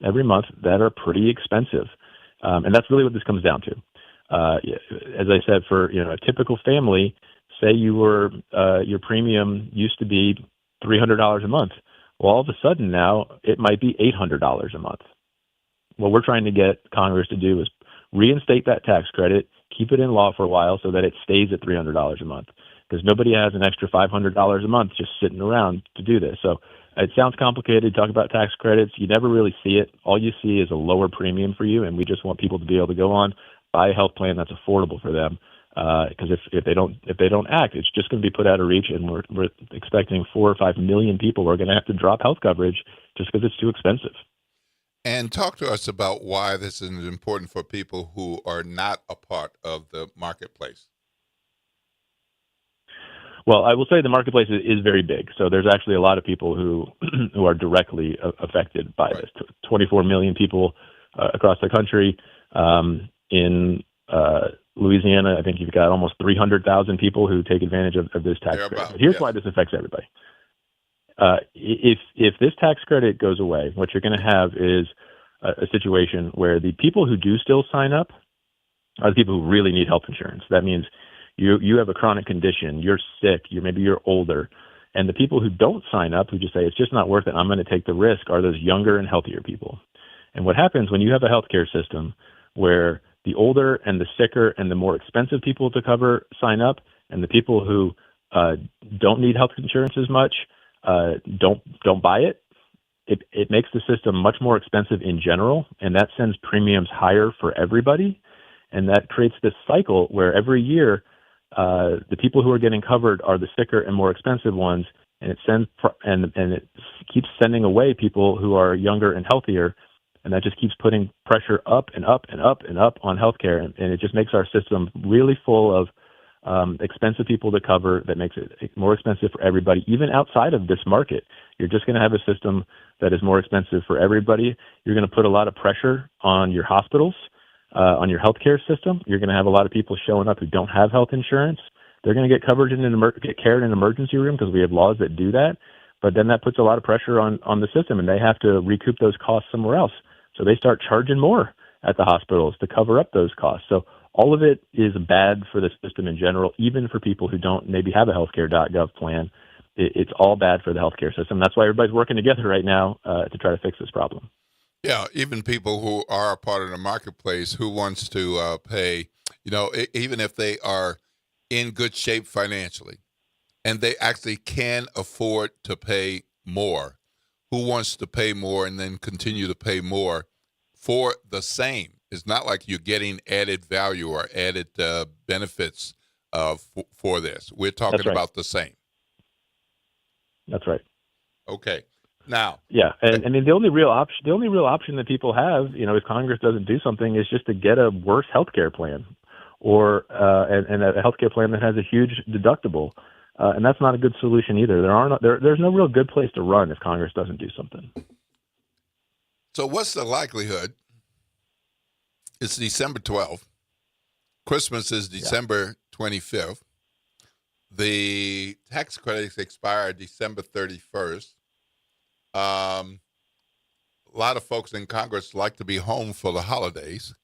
every month that are pretty expensive. And that's really what this comes down to. As I said, for a typical family, say your premium used to be $300 a month. Well, all of a sudden now it might be $800 a month. What we're trying to get Congress to do is reinstate that tax credit, keep it in law for a while so that it stays at $300 a month, because nobody has an extra $500 a month just sitting around to do this. So it sounds complicated to talk about tax credits. You never really see it. All you see is a lower premium for you, and we just want people to be able to go on, buy a health plan that's affordable for them, Because if they don't act, it's just going to be put out of reach, and we're expecting 4 or 5 million people who are going to have to drop health coverage just because it's too expensive. And talk to us about why this is important for people who are not a part of the marketplace. Well, I will say the marketplace is very big. So there's actually a lot of people who are directly affected by this. 24 million people across the country. In Louisiana, I think you've got almost 300,000 people who take advantage of this tax credit. Here's why this affects everybody. If this tax credit goes away, what you're going to have is a situation where the people who do still sign up are the people who really need health insurance. That means you have a chronic condition, you're sick, maybe you're older, and the people who don't sign up, who just say, it's just not worth it, I'm going to take the risk, are those younger and healthier people. And what happens when you have a healthcare system where the older and the sicker and the more expensive people to cover sign up, and the people who don't need health insurance as much don't buy it, it makes the system much more expensive in general, and that sends premiums higher for everybody. And that creates this cycle where every year the people who are getting covered are the sicker and more expensive ones, and it keeps sending away people who are younger and healthier, and that just keeps putting pressure up and up and up and up on healthcare, and it just makes our system really full of expensive people to cover. That makes it more expensive for everybody, even outside of this market. You're just going to have a system that is more expensive for everybody. You're going to put a lot of pressure on your hospitals, on your healthcare system. You're going to have a lot of people showing up who don't have health insurance. They're going to get coverage get care in an emergency room because we have laws that do that. But then that puts a lot of pressure on the system, and they have to recoup those costs somewhere else. So they start charging more at the hospitals to cover up those costs. So all of it is bad for the system in general, even for people who don't maybe have a healthcare.gov plan. It's all bad for the healthcare system. That's why everybody's working together right now to try to fix this problem. Yeah, even people who are a part of the marketplace, who wants to pay, even if they are in good shape financially and they actually can afford to pay more, who wants to pay more and then continue to pay more for the same? It's not like you're getting added value or added benefits for this. We're talking about the same. That's right. Okay. Now, yeah, and I mean the only real option that people have, if Congress doesn't do something, is just to get a worse healthcare plan, or and a healthcare plan that has a huge deductible, and that's not a good solution either. There's no real good place to run if Congress doesn't do something. So, what's the likelihood? It's December 12th. Christmas is December 25th. The tax credits expire December 31st. A lot of folks in Congress like to be home for the holidays.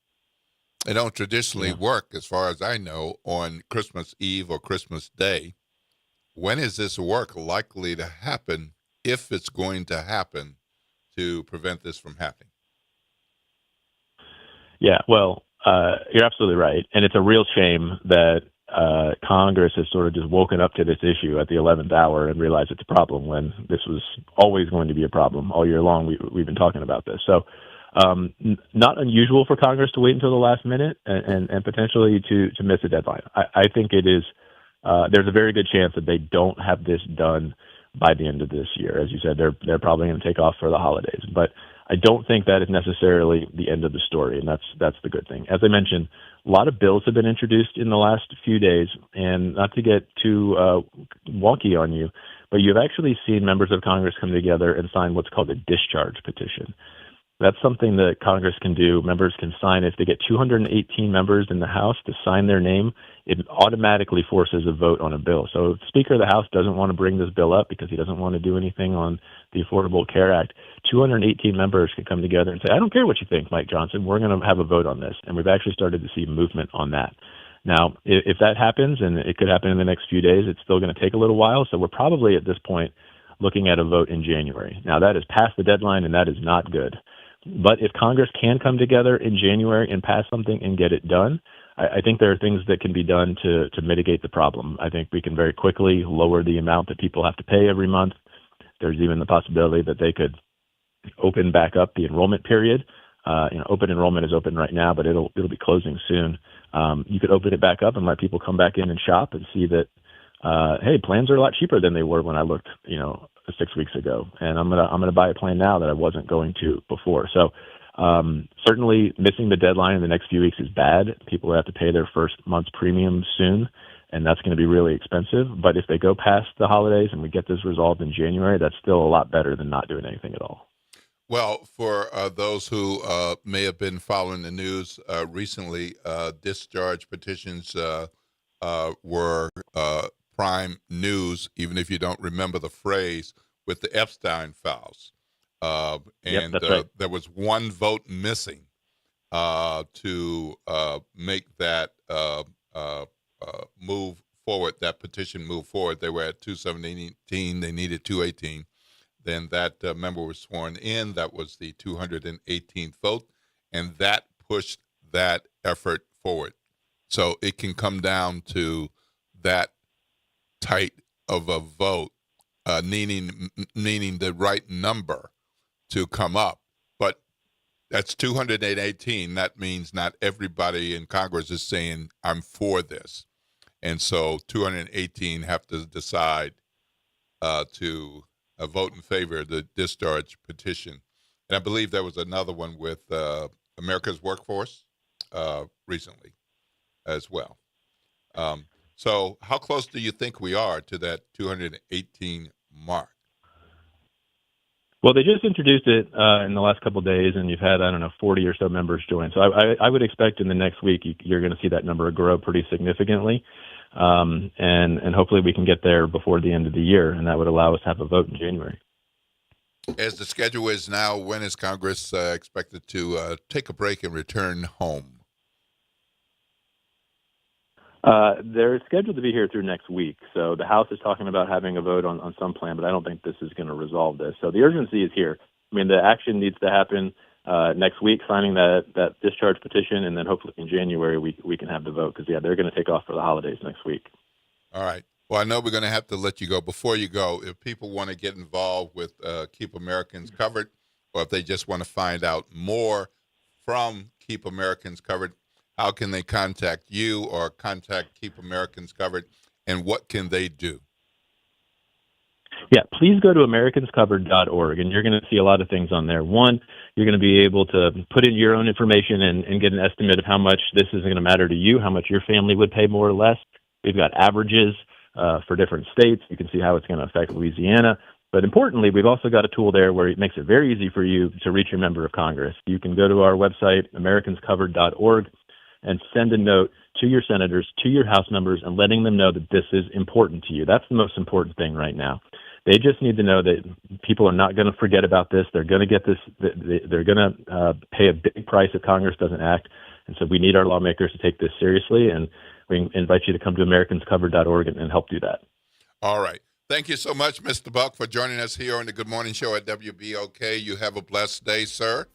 They don't traditionally work, as far as I know, on Christmas Eve or Christmas Day. When is this work likely to happen, if it's going to happen, to prevent this from happening? Yeah, well, you're absolutely right. And it's a real shame that Congress has sort of just woken up to this issue at the 11th hour and realized it's a problem when this was always going to be a problem all year long. We've been talking about this. So not unusual for Congress to wait until the last minute and potentially to miss a deadline. I think it is. There's a very good chance that they don't have this done by the end of this year. As you said, they're probably going to take off for the holidays. But I don't think that is necessarily the end of the story, and that's the good thing. As I mentioned, a lot of bills have been introduced in the last few days, and not to get too wonky on you, but you've actually seen members of Congress come together and sign what's called a discharge petition. That's something that Congress can do. Members can sign. If they get 218 members in the House to sign their name, it automatically forces a vote on a bill. So if the Speaker of the House doesn't want to bring this bill up because he doesn't want to do anything on the Affordable Care Act, 218 members can come together and say, I don't care what you think, Mike Johnson, we're going to have a vote on this. And we've actually started to see movement on that. Now, if that happens, and it could happen in the next few days, it's still going to take a little while. So we're probably at this point looking at a vote in January. Now, that is past the deadline, and that is not good. But if Congress can come together in January and pass something and get it done, I think there are things that can be done to mitigate the problem. I think we can very quickly lower the amount that people have to pay every month. There's even the possibility that they could open back up the enrollment period Open enrollment is open right now, but it'll be closing soon. You could open it back up and let people come back in and shop and see that, hey, plans are a lot cheaper than they were when I looked, 6 weeks ago. And I'm gonna buy a plan now that I wasn't going to before. So certainly missing the deadline in the next few weeks is bad. People will have to pay their first month's premium soon, and that's going to be really expensive. But if they go past the holidays and we get this resolved in January, that's still a lot better than not doing anything at all. Well, for those who may have been following the news recently, discharge petitions were prime news, even if you don't remember the phrase, with the Epstein files. And that's right. There was one vote missing to make that move forward, that petition move forward. They were at 217. They needed 218. Then that member was sworn in. That was the 218th vote, and that pushed that effort forward. So it can come down to that tight of a vote, needing the right number to come up. But that's 218. That means not everybody in Congress is saying, I'm for this. And so 218 have to decide to vote in favor of the discharge petition. And I believe there was another one with America's Workforce recently as well. So how close do you think we are to that 218 mark? Well, they just introduced it in the last couple of days, and you've had, 40 or so members join. So I would expect in the next week you're going to see that number grow pretty significantly. And hopefully we can get there before the end of the year, and that would allow us to have a vote in January. As the schedule is now, when is Congress expected to take a break and return home? They're scheduled to be here through next week. So the House is talking about having a vote on some plan, but I don't think this is going to resolve this. So the urgency is here. I mean, the action needs to happen next week, signing that discharge petition, and then hopefully in January we can have the vote because, they're going to take off for the holidays next week. All right. Well, I know we're going to have to let you go. Before you go, if people want to get involved with Keep Americans Covered, or if they just want to find out more from Keep Americans Covered, how can they contact you or contact Keep Americans Covered, and what can they do? Yeah, please go to americanscovered.org, and you're going to see a lot of things on there. One, you're going to be able to put in your own information and get an estimate of how much this is going to matter to you, how much your family would pay more or less. We've got averages for different states. You can see how it's going to affect Louisiana. But importantly, we've also got a tool there where it makes it very easy for you to reach your member of Congress. You can go to our website, americanscovered.org, and send a note to your senators, to your House members, and letting them know that this is important to you. That's the most important thing right now. They just need to know that people are not going to forget about this. They're going to get this. They're going to pay a big price if Congress doesn't act. And so we need our lawmakers to take this seriously, and we invite you to come to americanscovered.org and help do that. All right. Thank you so much, Mr. Buck, for joining us here on the Good Morning Show at WBOK. You have a blessed day, sir.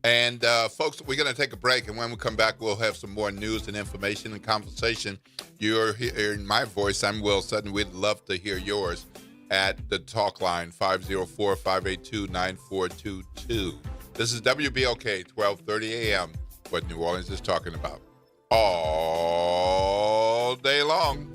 And, folks, we're going to take a break, and when we come back, we'll have some more news and information and conversation. You're hearing my voice. I'm Will Sutton. We'd love to hear yours at the talk line, 504-582-9422. This is WBOK, 1230 a.m., what New Orleans is talking about all day long.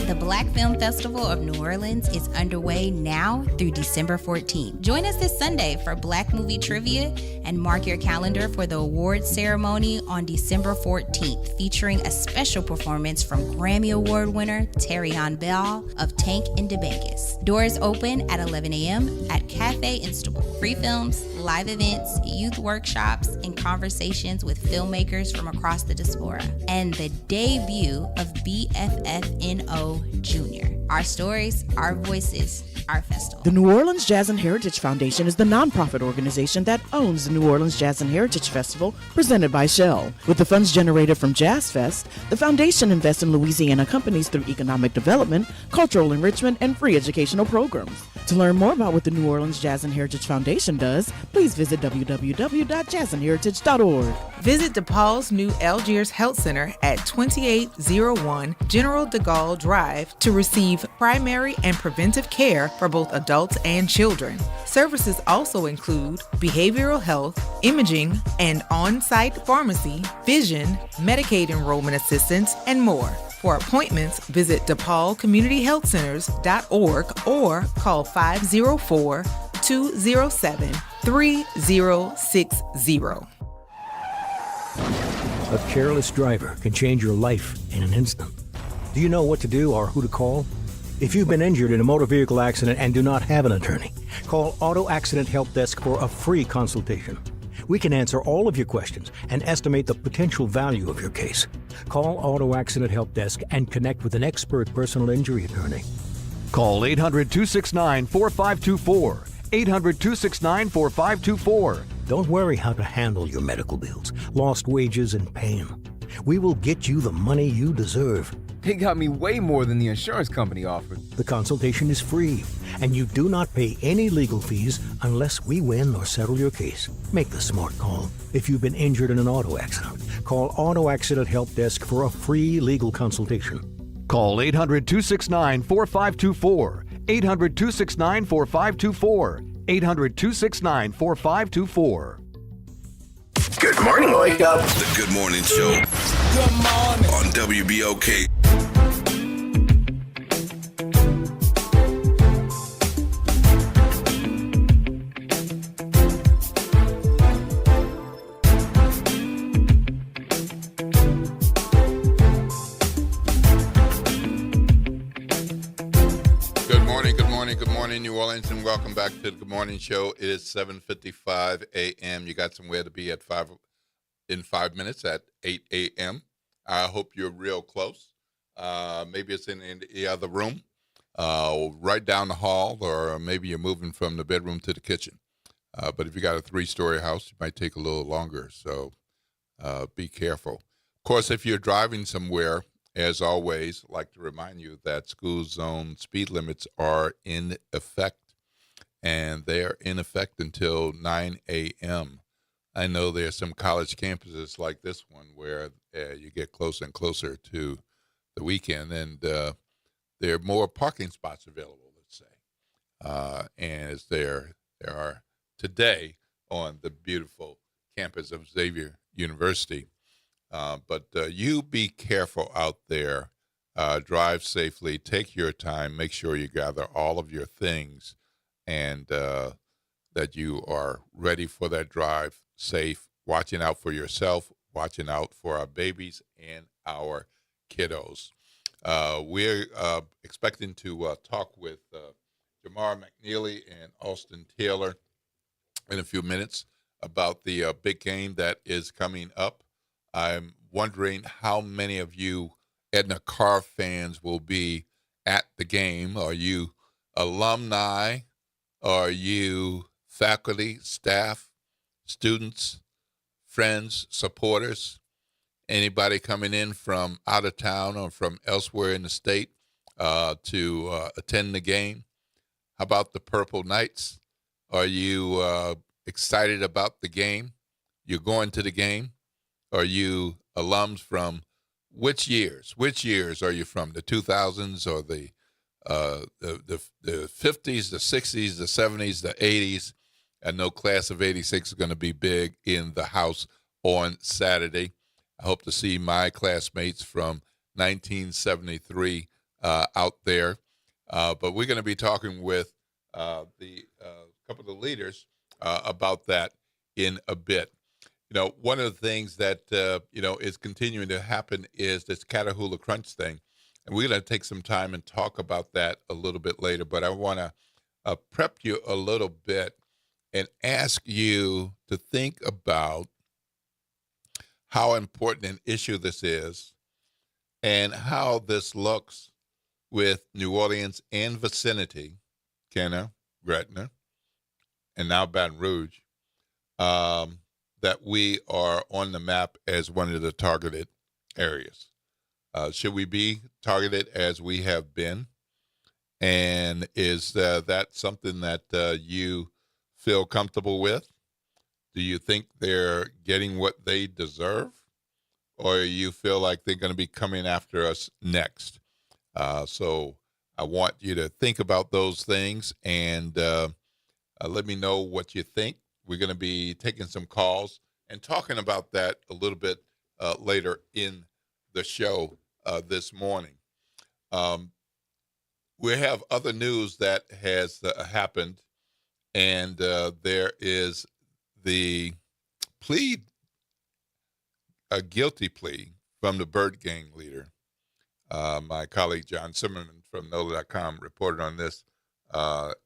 The Black Film Festival of New Orleans is underway now through December 14th. Join us this Sunday for Black Movie Trivia and mark your calendar for the awards ceremony on December 14th, featuring a special performance from Grammy Award winner Terrion Bell of Tank and DeBangus. Doors open at 11 a.m. at Cafe Instable. Free films, live events, youth workshops, and conversations with filmmakers from across the diaspora. And the debut of BFFNO Jr. Our stories, our voices, our festival. The New Orleans Jazz and Heritage Foundation is the nonprofit organization that owns the New Orleans Jazz and Heritage Festival, presented by Shell. With the funds generated from Jazz Fest, the foundation invests in Louisiana companies through economic development, cultural enrichment, and free educational programs. To learn more about what the New Orleans Jazz and Heritage Foundation does, please visit www.jazzandheritage.org. Visit DePaul's new Algiers Health Center at 2801 General de Gaulle Drive to receive primary and preventive care for both adults and children. Services also include behavioral health, imaging, and on-site pharmacy, vision, Medicaid enrollment assistance, and more. For appointments, visit DePaulCommunityHealthCenters.org or call 504-207-3060. A careless driver can change your life in an instant. Do you know what to do or who to call? If you've been injured in a motor vehicle accident and do not have an attorney, call Auto Accident Help Desk for a free consultation. We can answer all of your questions and estimate the potential value of your case. Call Auto Accident Help Desk and connect with an expert personal injury attorney. Call 800-269-4524. 800-269-4524. Don't worry how to handle your medical bills, lost wages, and pain. We will get you the money you deserve. They got me way more than the insurance company offered. The consultation is free, and you do not pay any legal fees unless we win or settle your case. Make the smart call. If you've been injured in an auto accident, call Auto Accident Help Desk for a free legal consultation. Call 800-269-4524. 800-269-4524. 800-269-4524. Good morning, wake up. The Good Morning Show. Good morning. On WBOK. Good morning, New Orleans, and welcome back to the Good Morning Show. It is 7:55 a.m. You got somewhere to be in 5 minutes at 8 a.m. I hope you're real close. Maybe it's in the other room, right down the hall, or maybe you're moving from the bedroom to the kitchen. But if you got a 3-story house, it might take a little longer, so be careful. Of course, if you're driving somewhere, as always, I'd like to remind you that school zone speed limits are in effect, and they are in effect until 9 a.m. I know there's some college campuses like this one where you get closer and closer to the weekend, and there are more parking spots available, let's say, and as there are today on the beautiful campus of Xavier University. But you be careful out there. Drive safely. Take your time. Make sure you gather all of your things and that you are ready for that drive, safe, watching out for yourself, watching out for our babies and our kiddos. We're expecting to talk with Jamar McNeely and Austin Taylor in a few minutes about the big game that is coming up. I'm wondering how many of you Edna Karr fans will be at the game. Are you alumni? Are you faculty, staff, students, friends, supporters? Anybody coming in from out of town or from elsewhere in the state to attend the game? How about the Purple Knights? Are you excited about the game? You're going to the game? Are you alums from which years? Which years are you from? The 2000s or the 50s, the 60s, the 70s, the 80s? I know class of 86 is going to be big in the house on Saturday. I hope to see my classmates from 1973 out there. But we're going to be talking with the couple of the leaders about that in a bit. You know, one of the things that, is continuing to happen is this Catahoula Crunch thing. And we're going to take some time and talk about that a little bit later. But I want to prep you a little bit and ask you to think about how important an issue this is and how this looks with New Orleans and vicinity, Kenner, Gretna, and now Baton Rouge, that we are on the map as one of the targeted areas. Should we be targeted as we have been? And is that something that you feel comfortable with? Do you think they're getting what they deserve? Or you feel like they're going to be coming after us next? So I want you to think about those things and let me know what you think. We're going to be taking some calls and talking about that a little bit later in the show this morning. We have other news that has happened, and there is the a guilty plea from the Bird Gang leader. My colleague John Zimmerman from NOLA.com reported on this,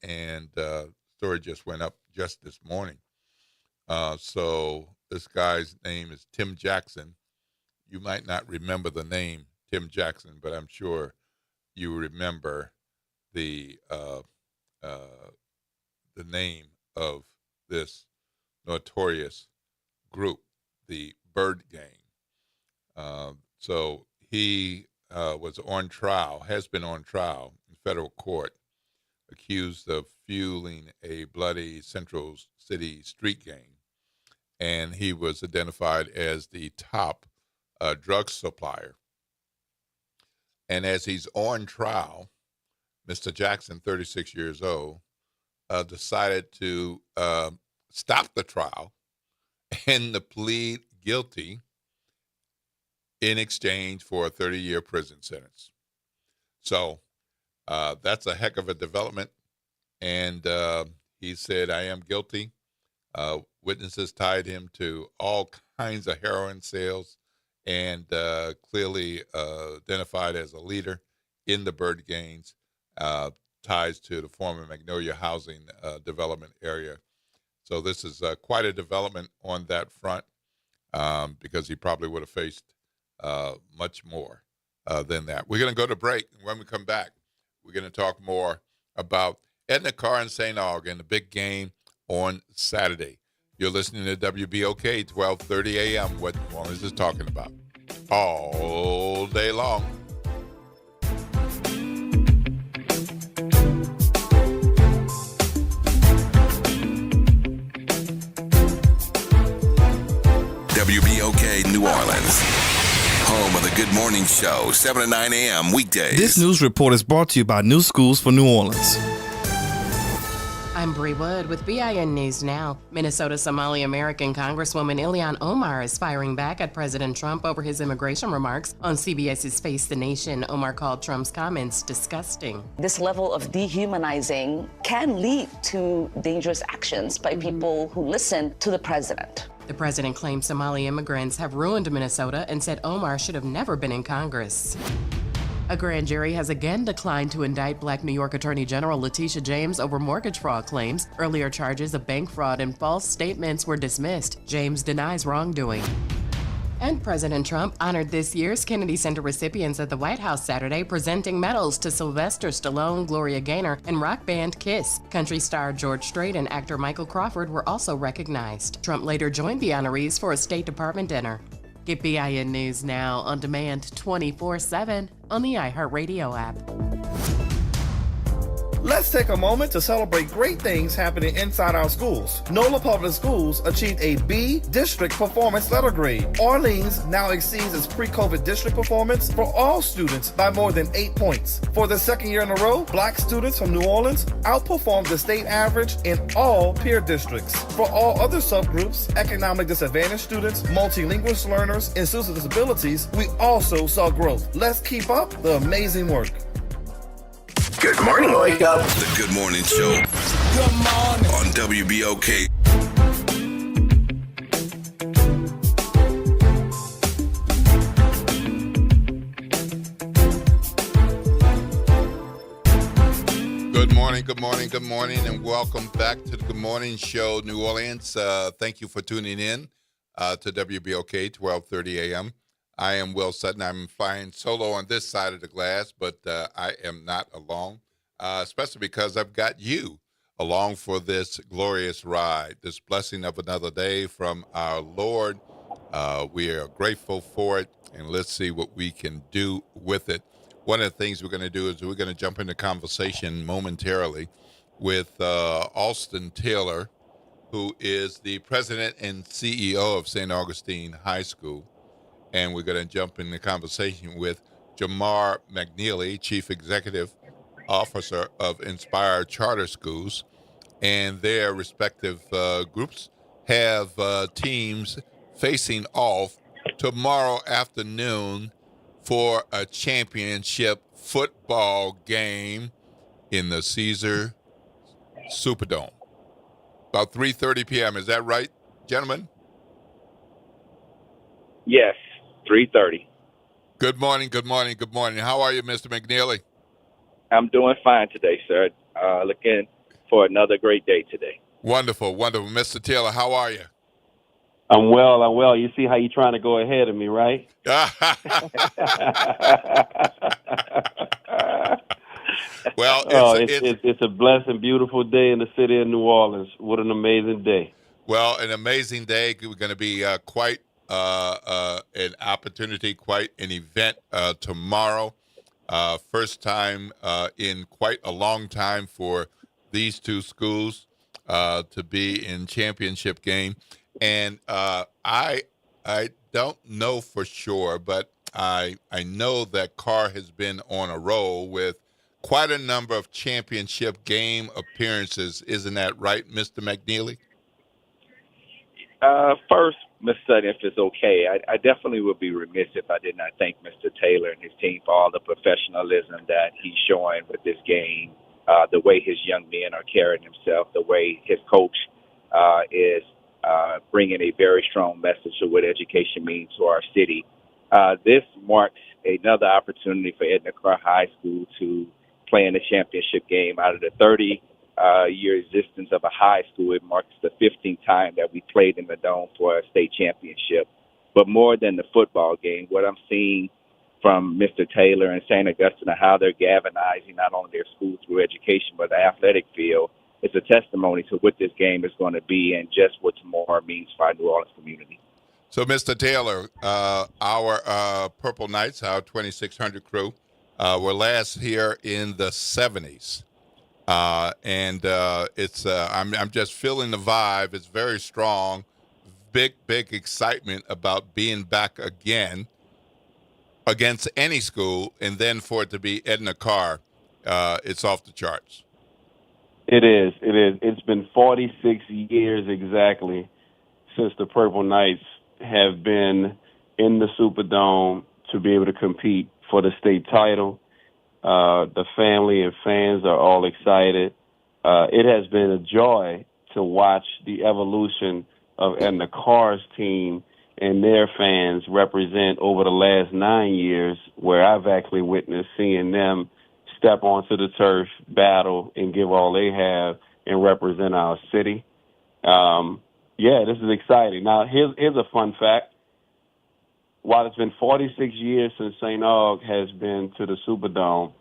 and story just went up just this morning. So this guy's name is Tim Jackson. You might not remember the name Tim Jackson, but I'm sure you remember the name of this notorious group, the Bird Gang. So he was on trial, has been on trial in federal court, accused of fueling a bloody Central City street gang. And he was identified as the top drug supplier. And as he's on trial, Mr. Jackson, 36 years old, decided to stop the trial and to plead guilty in exchange for a 30-year prison sentence. So that's a heck of a development. And he said, I am guilty. Witnesses tied him to all kinds of heroin sales and clearly identified as a leader in the Bird Gangs, ties to the former Magnolia housing development area. So this is quite a development on that front because he probably would have faced much more than that. We're going to go to break. And when we come back, we're going to talk more about Edna Karr and St. Aug and the big game on Saturday. You're listening to WBOK, 1230 a.m., what New Orleans is talking about all day long. WBOK New Orleans, home of the Good Morning Show, 7 to 9 a.m. weekdays. This news report is brought to you by New Schools for New Orleans. I'm Bree Wood with BIN News Now. Minnesota Somali American Congresswoman Ilhan Omar is firing back at President Trump over his immigration remarks on CBS's Face the Nation. Omar called Trump's comments disgusting. This level of dehumanizing can lead to dangerous actions by people who listen to the president. The president claimed Somali immigrants have ruined Minnesota and said Omar should have never been in Congress. A grand jury has again declined to indict Black New York Attorney General Letitia James over mortgage fraud claims. Earlier charges of bank fraud and false statements were dismissed. James denies wrongdoing. And President Trump honored this year's Kennedy Center recipients at the White House Saturday, presenting medals to Sylvester Stallone, Gloria Gaynor, and rock band Kiss. Country star George Strait and actor Michael Crawford were also recognized. Trump later joined the honorees for a State Department dinner. Get BIN News Now on demand 24/7 on the iHeartRadio app. Let's take a moment to celebrate great things happening inside our schools. NOLA Public Schools achieved a B District Performance Letter Grade. Orleans now exceeds its pre-COVID district performance for all students by more than 8 points. For the second year in a row, Black students from New Orleans outperformed the state average in all peer districts. For all other subgroups, economic disadvantaged students, multilingual learners, and students with disabilities, we also saw growth. Let's keep up the amazing work. Good morning, wake up. The Good Morning Show. Good morning. On WBOK. Good morning, and welcome back to the Good Morning Show, New Orleans. Thank you for tuning in to WBOK, 1230 a.m. I am Will Sutton. I'm flying solo on this side of the glass, but I am not alone, especially because I've got you along for this glorious ride, this blessing of another day from our Lord. We are grateful for it, and let's see what we can do with it. One of the things we're going to do is we're going to jump into conversation momentarily with Alston Taylor, who is the president and CEO of St. Augustine High School. And we're going to jump in the conversation with Jamar McNeely, Chief Executive Officer of Inspire Charter Schools. And their respective groups have teams facing off tomorrow afternoon for a championship football game in the Caesar Superdome. About 3:30 p.m. Is that right, gentlemen? Yes, 3:30. Good morning, good morning, good morning. How are you, Mr. McNeely? I'm doing fine today, sir. Looking for another great day today. Wonderful, wonderful. Mr. Taylor, how are you? I'm well. You see how you're trying to go ahead of me, right? Well, it's a blessed, beautiful day in the city of New Orleans. What an amazing day. Well, an amazing day. We're going to be quite an opportunity, quite an event tomorrow. First time in quite a long time for these two schools to be in championship game. And I don't know for sure, but I know that Carr has been on a roll with quite a number of championship game appearances. Isn't that right, Mr. McNeely? First, Mr. Sutton, if it's okay, I definitely would be remiss if I did not thank Mr. Taylor and his team for all the professionalism that he's showing with this game, the way his young men are carrying themselves, the way his coach is bringing a very strong message of what education means to our city. This marks another opportunity for Edna Carr High School to play in the championship game. Out of the 30-year existence of a high school, it marks the 15th time that we played in the Dome for a state championship. But more than the football game, what I'm seeing from Mr. Taylor and St. Augustine and how they're galvanizing not only their school through education but the athletic field, it's a testimony to what this game is going to be and just what tomorrow means for our New Orleans community. So, Mr. Taylor, our Purple Knights, our 2600 crew, were last here in the 70s. And it's I'm just feeling the vibe. It's very strong. Big excitement about being back again against any school, and then for it to be Edna Carr, it's off the charts. It is. It's been 46 years exactly since the Purple Knights have been in the Superdome to be able to compete for the state title. The family and fans are all excited. It has been a joy to watch the evolution of Edna Carr's team and their fans represent over the last 9 years, where I've actually witnessed seeing them step onto the turf, battle, and give all they have and represent our city. This is exciting. Now, here's a fun fact. While it's been 46 years since St. Aug has been to the Superdome,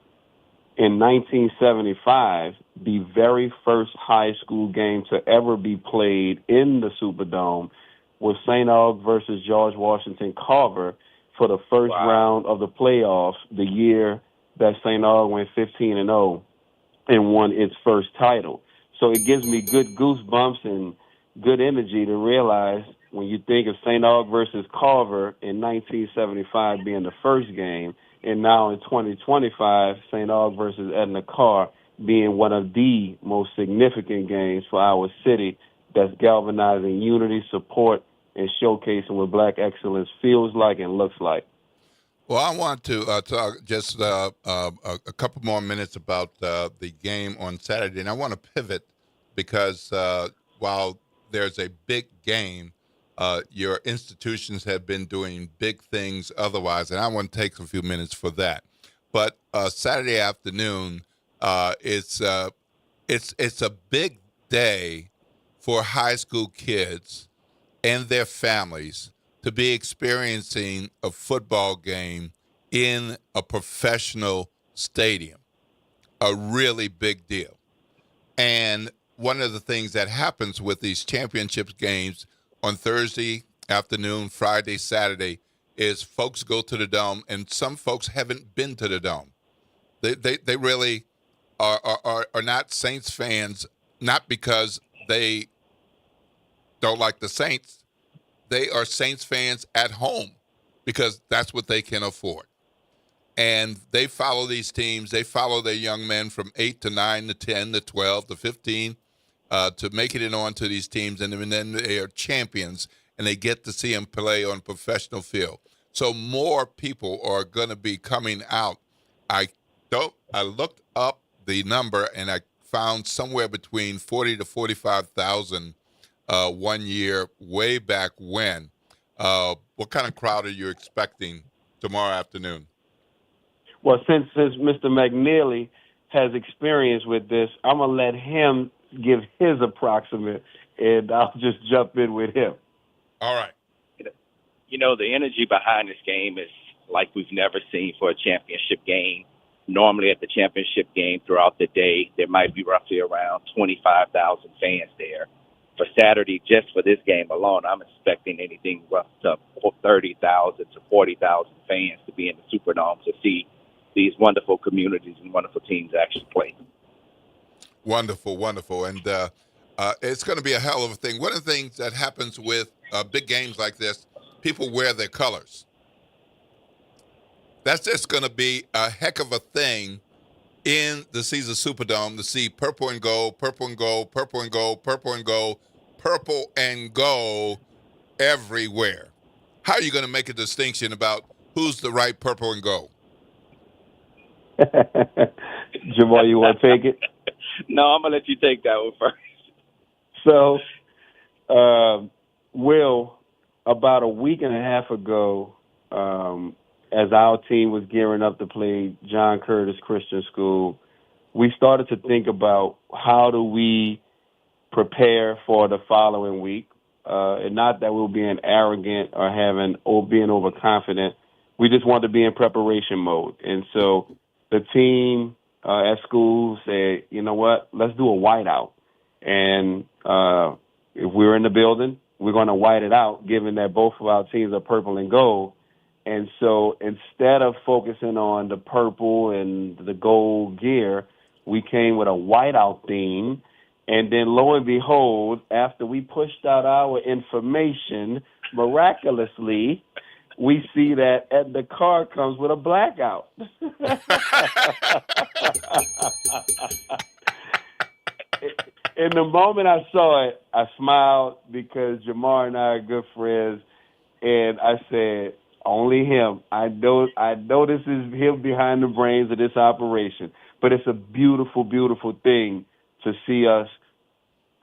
in 1975, the very first high school game to ever be played in the Superdome was St. Aug versus George Washington Carver for the first round of the playoffs, the year that St. Aug went 15-0 and won its first title. So it gives me good goosebumps and good energy to realize when you think of St. Aug versus Carver in 1975 being the first game, and now in 2025, St. Aug versus Edna Carr being one of the most significant games for our city that's galvanizing unity, support, and showcasing what Black excellence feels like and looks like. Well, I want to talk just a couple more minutes about the game on Saturday, and I want to pivot because while there's a big game, your institutions have been doing big things otherwise, and I want to take a few minutes for that. But Saturday afternoon, it's a big day for high school kids and their families to be experiencing a football game in a professional stadium. A really big deal. And one of the things that happens with these championship games on Thursday afternoon, Friday, Saturday, is folks go to the Dome, and some folks haven't been to the Dome. They really are not Saints fans, not because they don't like the Saints. They are Saints fans at home because that's what they can afford. And they follow these teams. They follow their young men from 8 to 9 to 10 to 12 to 15 to make it in onto these teams. And then they are champions, and they get to see them play on a professional field. So more people are going to be coming out. I looked up the number, and I found somewhere between 40 to 45,000 1 year, way back when. What kind of crowd are you expecting tomorrow afternoon? Well, since Mr. McNeely has experience with this, I'm going to let him give his approximate, and I'll just jump in with him. All right. You know, the energy behind this game is like we've never seen for a championship game. Normally at the championship game throughout the day, there might be roughly around 25,000 fans there. For Saturday, just for this game alone, I'm expecting anything rough to 30,000 to 40,000 fans to be in the Superdome to see these wonderful communities and wonderful teams actually play. Wonderful, wonderful. And it's going to be a hell of a thing. One of the things that happens with big games like this, people wear their colors. That's just going to be a heck of a thing in the Caesar Superdome to see purple and gold, purple and gold, purple and gold, purple and gold, purple and gold everywhere. How are you going to make a distinction about who's the right purple and gold? Jamal, you want to take it? No, I'm going to let you take that one first. So, Will, about a week and a half ago, as our team was gearing up to play John Curtis Christian School, we started to think about how do we prepare for the following week. And not that we were being arrogant or being overconfident. We just wanted to be in preparation mode. And so the team at school said, you know what, let's do a whiteout. And if we're in the building, we're going to white it out, given that both of our teams are purple and gold. And so instead of focusing on the purple and the gold gear, we came with a whiteout theme. And then lo and behold, after we pushed out our information, miraculously, we see that the car comes with a blackout. In the moment I saw it, I smiled because Jamar and I are good friends. And I said, only him. I know this is him behind the brains of this operation. But it's a beautiful, beautiful thing to see us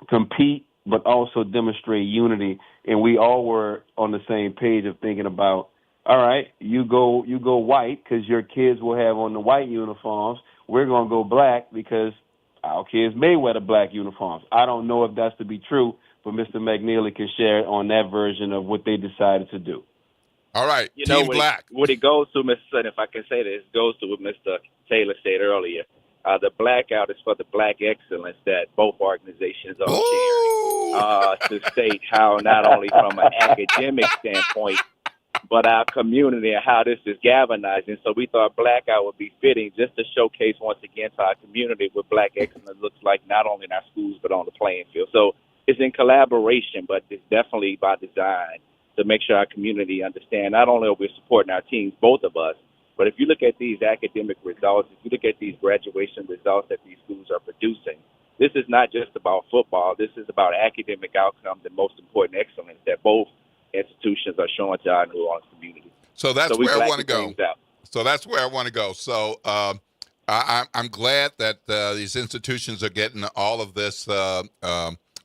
compete, but also demonstrate unity. And we all were on the same page of thinking about, all right, you go white because your kids will have on the white uniforms. We're going to go black because our kids may wear the black uniforms. I don't know if that's to be true, but Mr. McNeely can share on that version of what they decided to do. All right, you Team know, Black. What it goes to, Mr. Sutton, if I can say this, goes to what Mr. Taylor said earlier. The blackout is for the black excellence that both organizations are sharing to state how not only from an academic standpoint, but our community and how this is galvanizing. So we thought blackout would be fitting just to showcase once again to our community what black excellence looks like, not only in our schools but on the playing field. So it's in collaboration, but it's definitely by design to make sure our community understand not only are we supporting our teams, both of us, but if you look at these academic results, if you look at these graduation results that these schools are producing, this is not just about football. This is about academic outcomes and, most important, excellence that both institutions are showing to our New Orleans community. So that's where I want to go. So that's where I want to go. So I'm glad that these institutions are getting all of this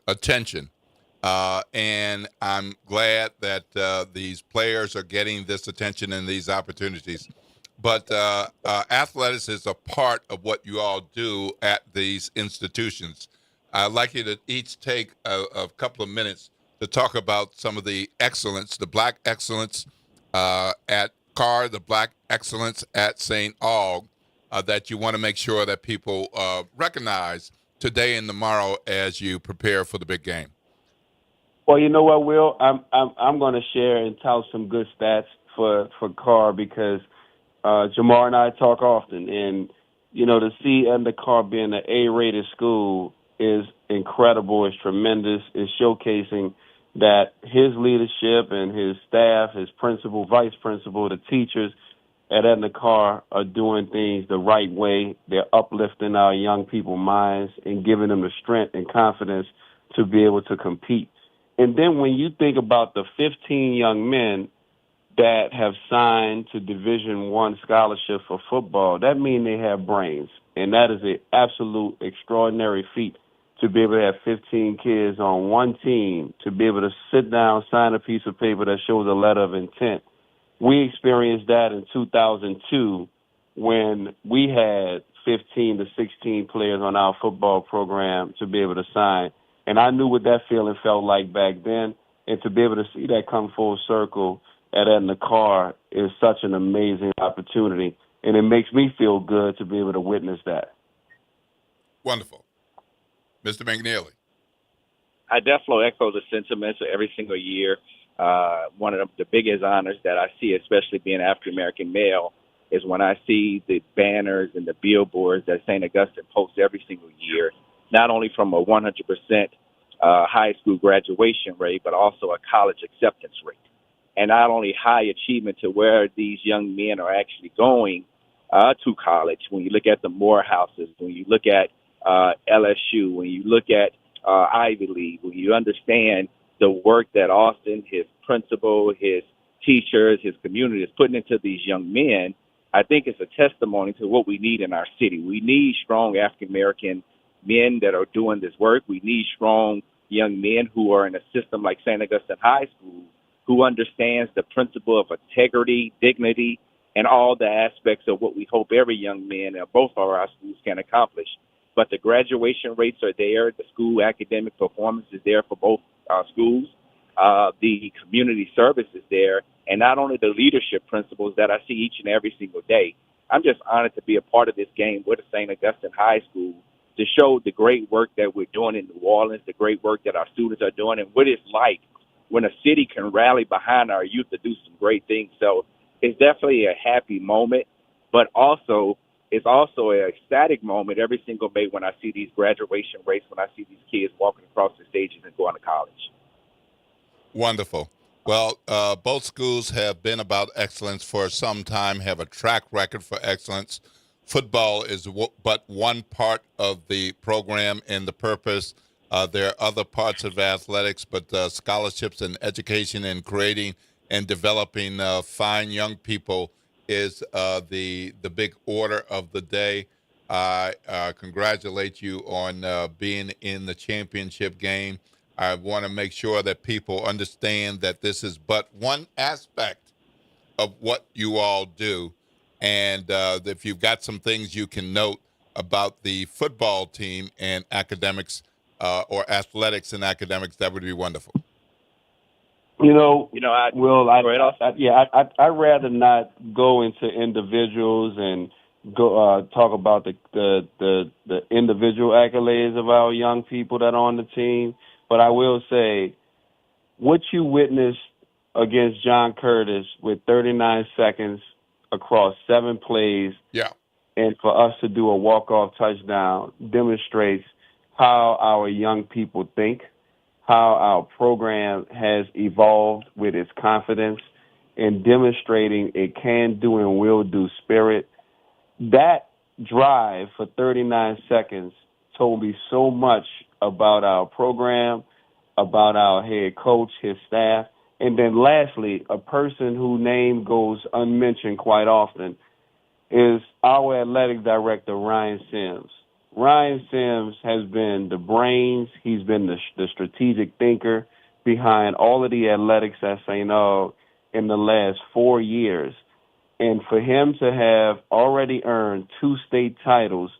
attention. And I'm glad that these players are getting this attention and these opportunities. But athletics is a part of what you all do at these institutions. I'd like you to each take a couple of minutes to talk about some of the excellence, the black excellence at Carr, the black excellence at St. Aug, that you want to make sure that people recognize today and tomorrow as you prepare for the big game? Well, you know what, Will? I'm going to share and tout some good stats for Carr because Jamar and I talk often, and to see Edna Carr being an A-rated school is incredible. It's tremendous. It's showcasing that his leadership and his staff, his principal, vice principal, the teachers at Edna Carr are doing things the right way. They're uplifting our young people's minds and giving them the strength and confidence to be able to compete. And then when you think about the 15 young men that have signed to Division I scholarship for football, that means they have brains. And that is an absolute extraordinary feat to be able to have 15 kids on one team, to be able to sit down, sign a piece of paper that shows a letter of intent. We experienced that in 2002 when we had 15 to 16 players on our football program to be able to sign. And I knew what that feeling felt like back then. And to be able to see that come full circle at Edna Carr is such an amazing opportunity. And it makes me feel good to be able to witness that. Wonderful. Mr. McNeely. I definitely echo the sentiments of every single year. One of the biggest honors that I see, especially being African-American male, is when I see the banners and the billboards that St. Augustine posts every single year, not only from a 100% high school graduation rate, but also a college acceptance rate. And not only high achievement to where these young men are actually going to college. When you look at the Morehouses, when you look at LSU, when you look at Ivy League, when you understand the work that Austin, his principal, his teachers, his community is putting into these young men, I think it's a testimony to what we need in our city. We need strong African-American men that are doing this work. We need strong young men who are in a system like St. Augustine High School who understands the principle of integrity, dignity, and all the aspects of what we hope every young man at both of our schools can accomplish. But the graduation rates are there. The school academic performance is there for both schools. The community service is there. And not only the leadership principles that I see each and every single day. I'm just honored to be a part of this game with St. Augustine High School to show the great work that we're doing in New Orleans, the great work that our students are doing, and what it's like when a city can rally behind our youth to do some great things. So it's definitely a happy moment, but it's also an ecstatic moment every single day when I see these graduation rates, when I see these kids walking across the stages and going to college. Wonderful. Well, both schools have been about excellence for some time, have a track record for excellence. Football is but one part of the program and the purpose. There are other parts of athletics, but scholarships and education and creating and developing fine young people is the big order of the day. I congratulate you on being in the championship game. I want to make sure that people understand that this is but one aspect of what you all do. And if you've got some things you can note about the football team and academics or athletics and academics, that would be wonderful. I'd rather not go into individuals and go talk about the individual accolades of our young people that are on the team. But I will say, what you witnessed against John Curtis with 39 seconds across 7 plays, and for us to do a walk-off touchdown demonstrates how our young people think, how our program has evolved with its confidence, and demonstrating a can-do and will-do spirit. That drive for 39 seconds told me so much about our program, about our head coach, his staff, and then lastly, a person whose name goes unmentioned quite often is our athletic director, Ryan Sims. Ryan Sims has been the brains. He's been the strategic thinker behind all of the athletics at St. Aug in the last 4 years. And for him to have already earned 2 state titles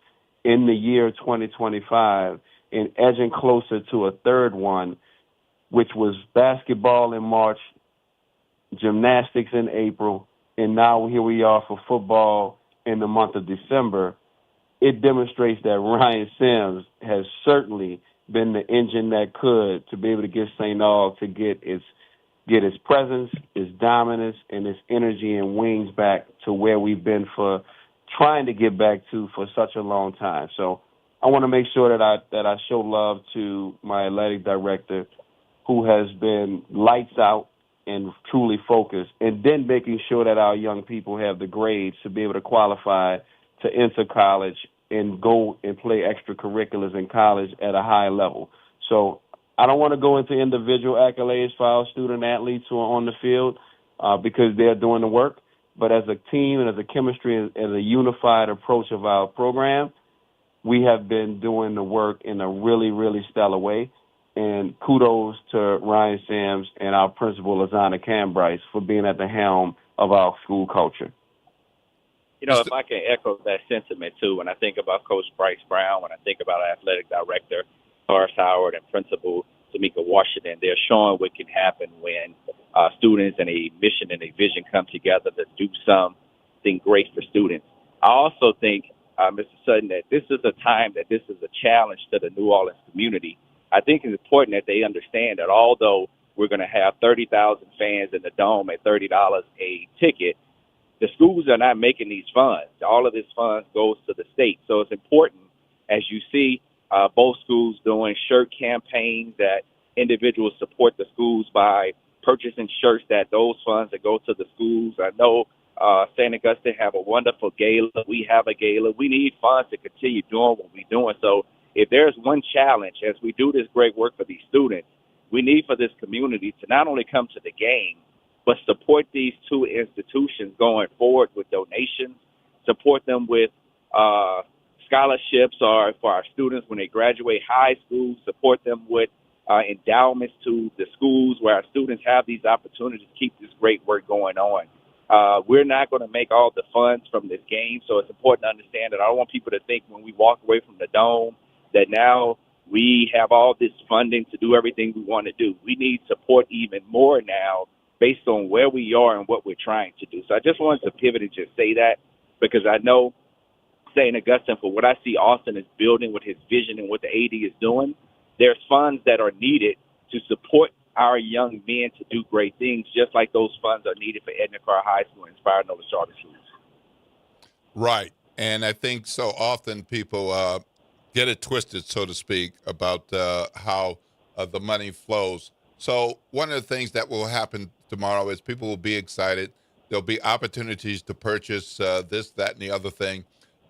in the year 2025 and edging closer to a third one which was basketball in March, gymnastics in April, and now here we are for football in the month of December, it demonstrates that Ryan Sims has certainly been the engine that could to be able to get St. Aug to get its presence, its dominance, and its energy and wings back to where we've been for trying to get back to for such a long time. So I want to make sure that I show love to my athletic director, who has been lights out and truly focused, and then making sure that our young people have the grades to be able to qualify to enter college and go and play extracurriculars in college at a high level. So I don't want to go into individual accolades for our student athletes who are on the field because they're doing the work. But as a team and as a chemistry and as a unified approach of our program, we have been doing the work in a really, really stellar way. And kudos to Ryan Sims and our principal, Lazana Cambryce, for being at the helm of our school culture. You know, if I can echo that sentiment, too, when I think about Coach Bryce Brown, when I think about our athletic director, Horace Howard, and Principal Tamika Washington, they're showing what can happen when students and a mission and a vision come together to do something great for students. I also think, Mr. Sutton, that this is a time that this is a challenge to the New Orleans community. I think it's important that they understand that although we're going to have 30,000 fans in the Dome at $30 a ticket, the schools are not making these funds. All of this funds goes to the state. So it's important, as you see both schools doing shirt campaigns, that individuals support the schools by purchasing shirts, that those funds that go to the schools. I know St. Augustine have a wonderful gala. We have a gala. We need funds to continue doing what we're doing. So if there's one challenge as we do this great work for these students, we need for this community to not only come to the game, but support these two institutions going forward with donations, support them with scholarships or for our students when they graduate high school, support them with endowments to the schools where our students have these opportunities to keep this great work going on. We're not going to make all the funds from this game, so it's important to understand that I don't want people to think when we walk away from the Dome that now we have all this funding to do everything we want to do. We need support even more now based on where we are and what we're trying to do. So I just wanted to pivot and just say that, because I know St. Augustine, for what I see Austin is building with his vision and what the AD is doing, there's funds that are needed to support our young men to do great things, just like those funds are needed for Edna Carr High School and Inspire Nova Charter Schools. Right. And I think so often people get it twisted, so to speak, about how the money flows. So one of the things that will happen tomorrow is people will be excited. There'll be opportunities to purchase this, that, and the other thing.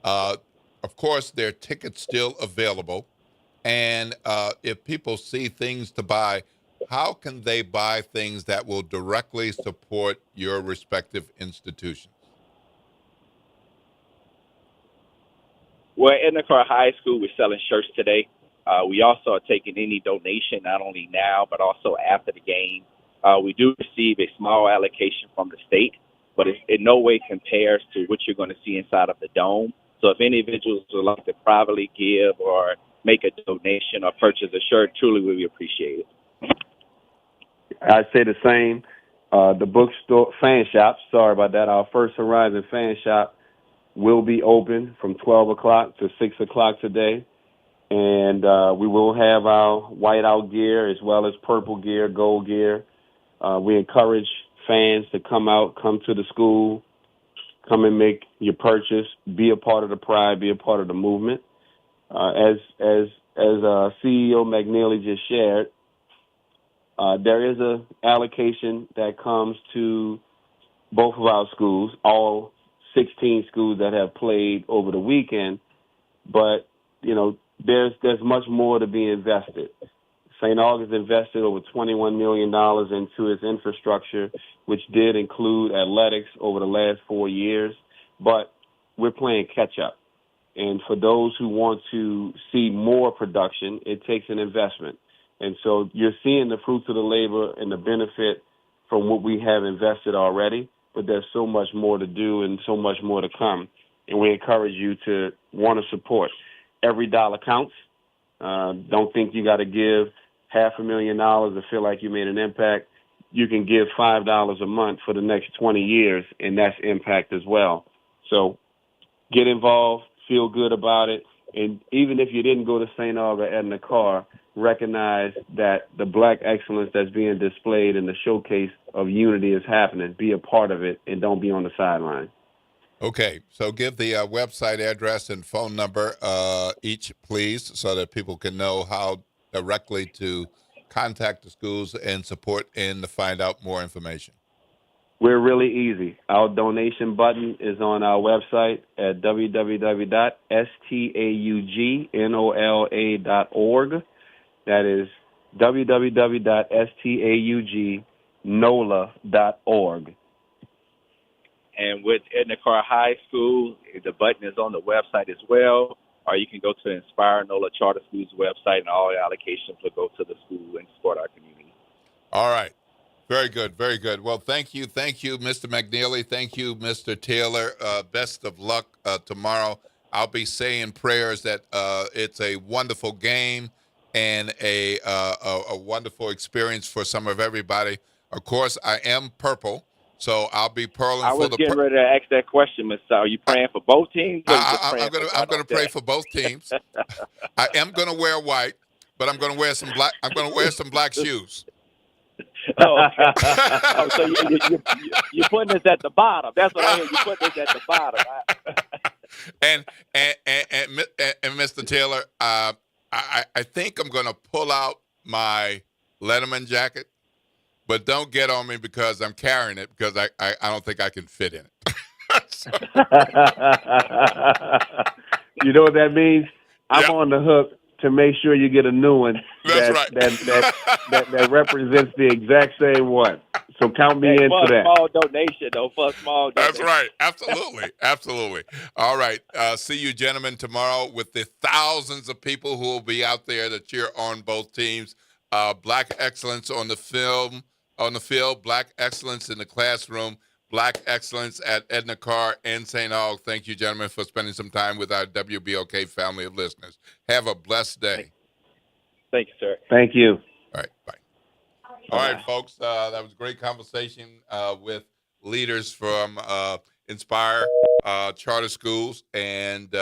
Of course, there are tickets still available. And if people see things to buy, how can they buy things that will directly support your respective institutions? Well, at Edna Carr High School, we're selling shirts today. We also are taking any donation, not only now, but also after the game. We do receive a small allocation from the state, but it in no way compares to what you're going to see inside of the Dome. So if any individuals would like to privately give or make a donation or purchase a shirt, truly we appreciate it. I'd say the same. The bookstore fan shop, sorry about that, our First Horizon fan shop will be open from 12 o'clock to 6 o'clock today. And we will have our whiteout gear as well as purple gear, gold gear. We encourage fans to come out, come to the school, come and make your purchase, be a part of the pride, be a part of the movement. As CEO McNeely just shared, there is a allocation that comes to both of our schools, all 16 schools that have played over the weekend. But, you know, there's much more to be invested. St. August invested over $21 million into its infrastructure, which did include athletics over the last 4 years. But we're playing catch-up. And for those who want to see more production, it takes an investment. And so you're seeing the fruits of the labor and the benefit from what we have invested already, but there's so much more to do and so much more to come. And we encourage you to want to support. Every dollar counts. Don't think you got to give $500,000 to feel like you made an impact, you can give $5 a month for the next 20 years, and that's impact as well. So get involved, feel good about it, and even if you didn't go to St. Aug or Edna Karr, recognize that the Black excellence that's being displayed in the showcase of unity is happening. Be a part of it, and don't be on the sideline. Okay, so give the website address and phone number each, please, so that people can know how directly to contact the schools and support and to find out more information. We're really easy. Our donation button is on our website at www.staugnola.org. That is www.staugnola.org. And with Edna Karr High School, the button is on the website as well, or you can go to Inspire NOLA Charter School's website, and all allocations will go to the school and support our community. All right. Very good, very good. Well, thank you, Mr. McNeely. Thank you, Mr. Taylor. Best of luck tomorrow. I'll be saying prayers that it's a wonderful game and a wonderful experience for some of everybody. Of course, I am purple, so I'll be pearling I for was the. getting ready to ask that question, Ms. Are you praying for both teams? I'm going to pray for both teams. I am going to wear white, but I'm going to wear some black. I'm going to wear some black shoes. Oh, so you're putting this at the bottom. That's what I hear. You're putting this at the bottom. And Mr. Taylor, I think I'm going to pull out my Letterman jacket, but don't get on me because I'm carrying it because I don't think I can fit in it. You know what that means? I'm on the hook to make sure you get a new one that represents the exact same one. So count me in for that. Small donation, though. For a small donation. That's right. Absolutely. Absolutely. All right. See you, gentlemen, tomorrow with the thousands of people who will be out there to cheer on both teams. Black excellence on the field, Black excellence in the classroom, Black excellence at Edna Karr and St. Aug. Thank you, gentlemen, for spending some time with our WBOK family of listeners. Have a blessed day. Thank you, sir. Thank you. All right, bye. All right, folks, that was a great conversation with leaders from Inspire Charter Schools and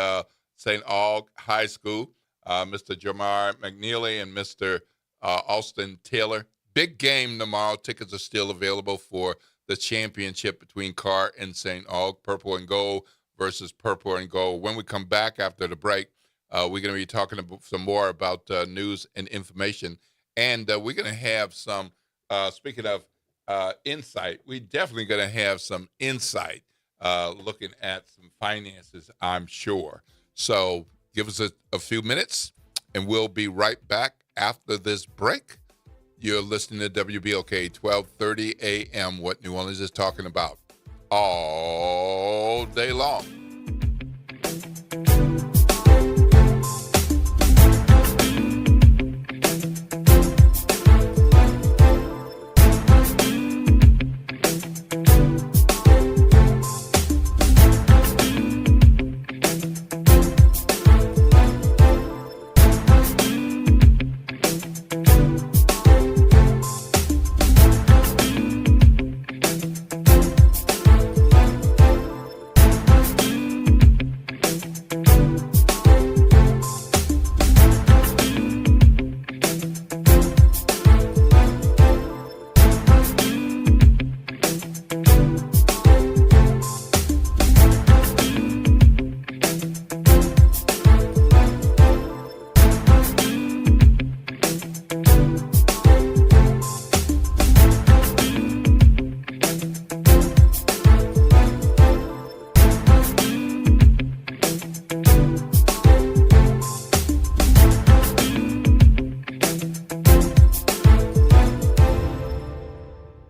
St. Aug High School, Mr. Jamar McNeely and Mr. Austin Taylor. Big game tomorrow. Tickets are still available for the championship between Karr and St. Aug, purple and gold versus purple and gold. When we come back after the break, we're going to be talking some more about news and information. And we're going to have some, speaking of insight, we're definitely going to have some insight looking at some finances, I'm sure. So give us a few minutes, and we'll be right back after this break. You're listening to WBOK 1230 AM, what New Orleans is talking about all day long.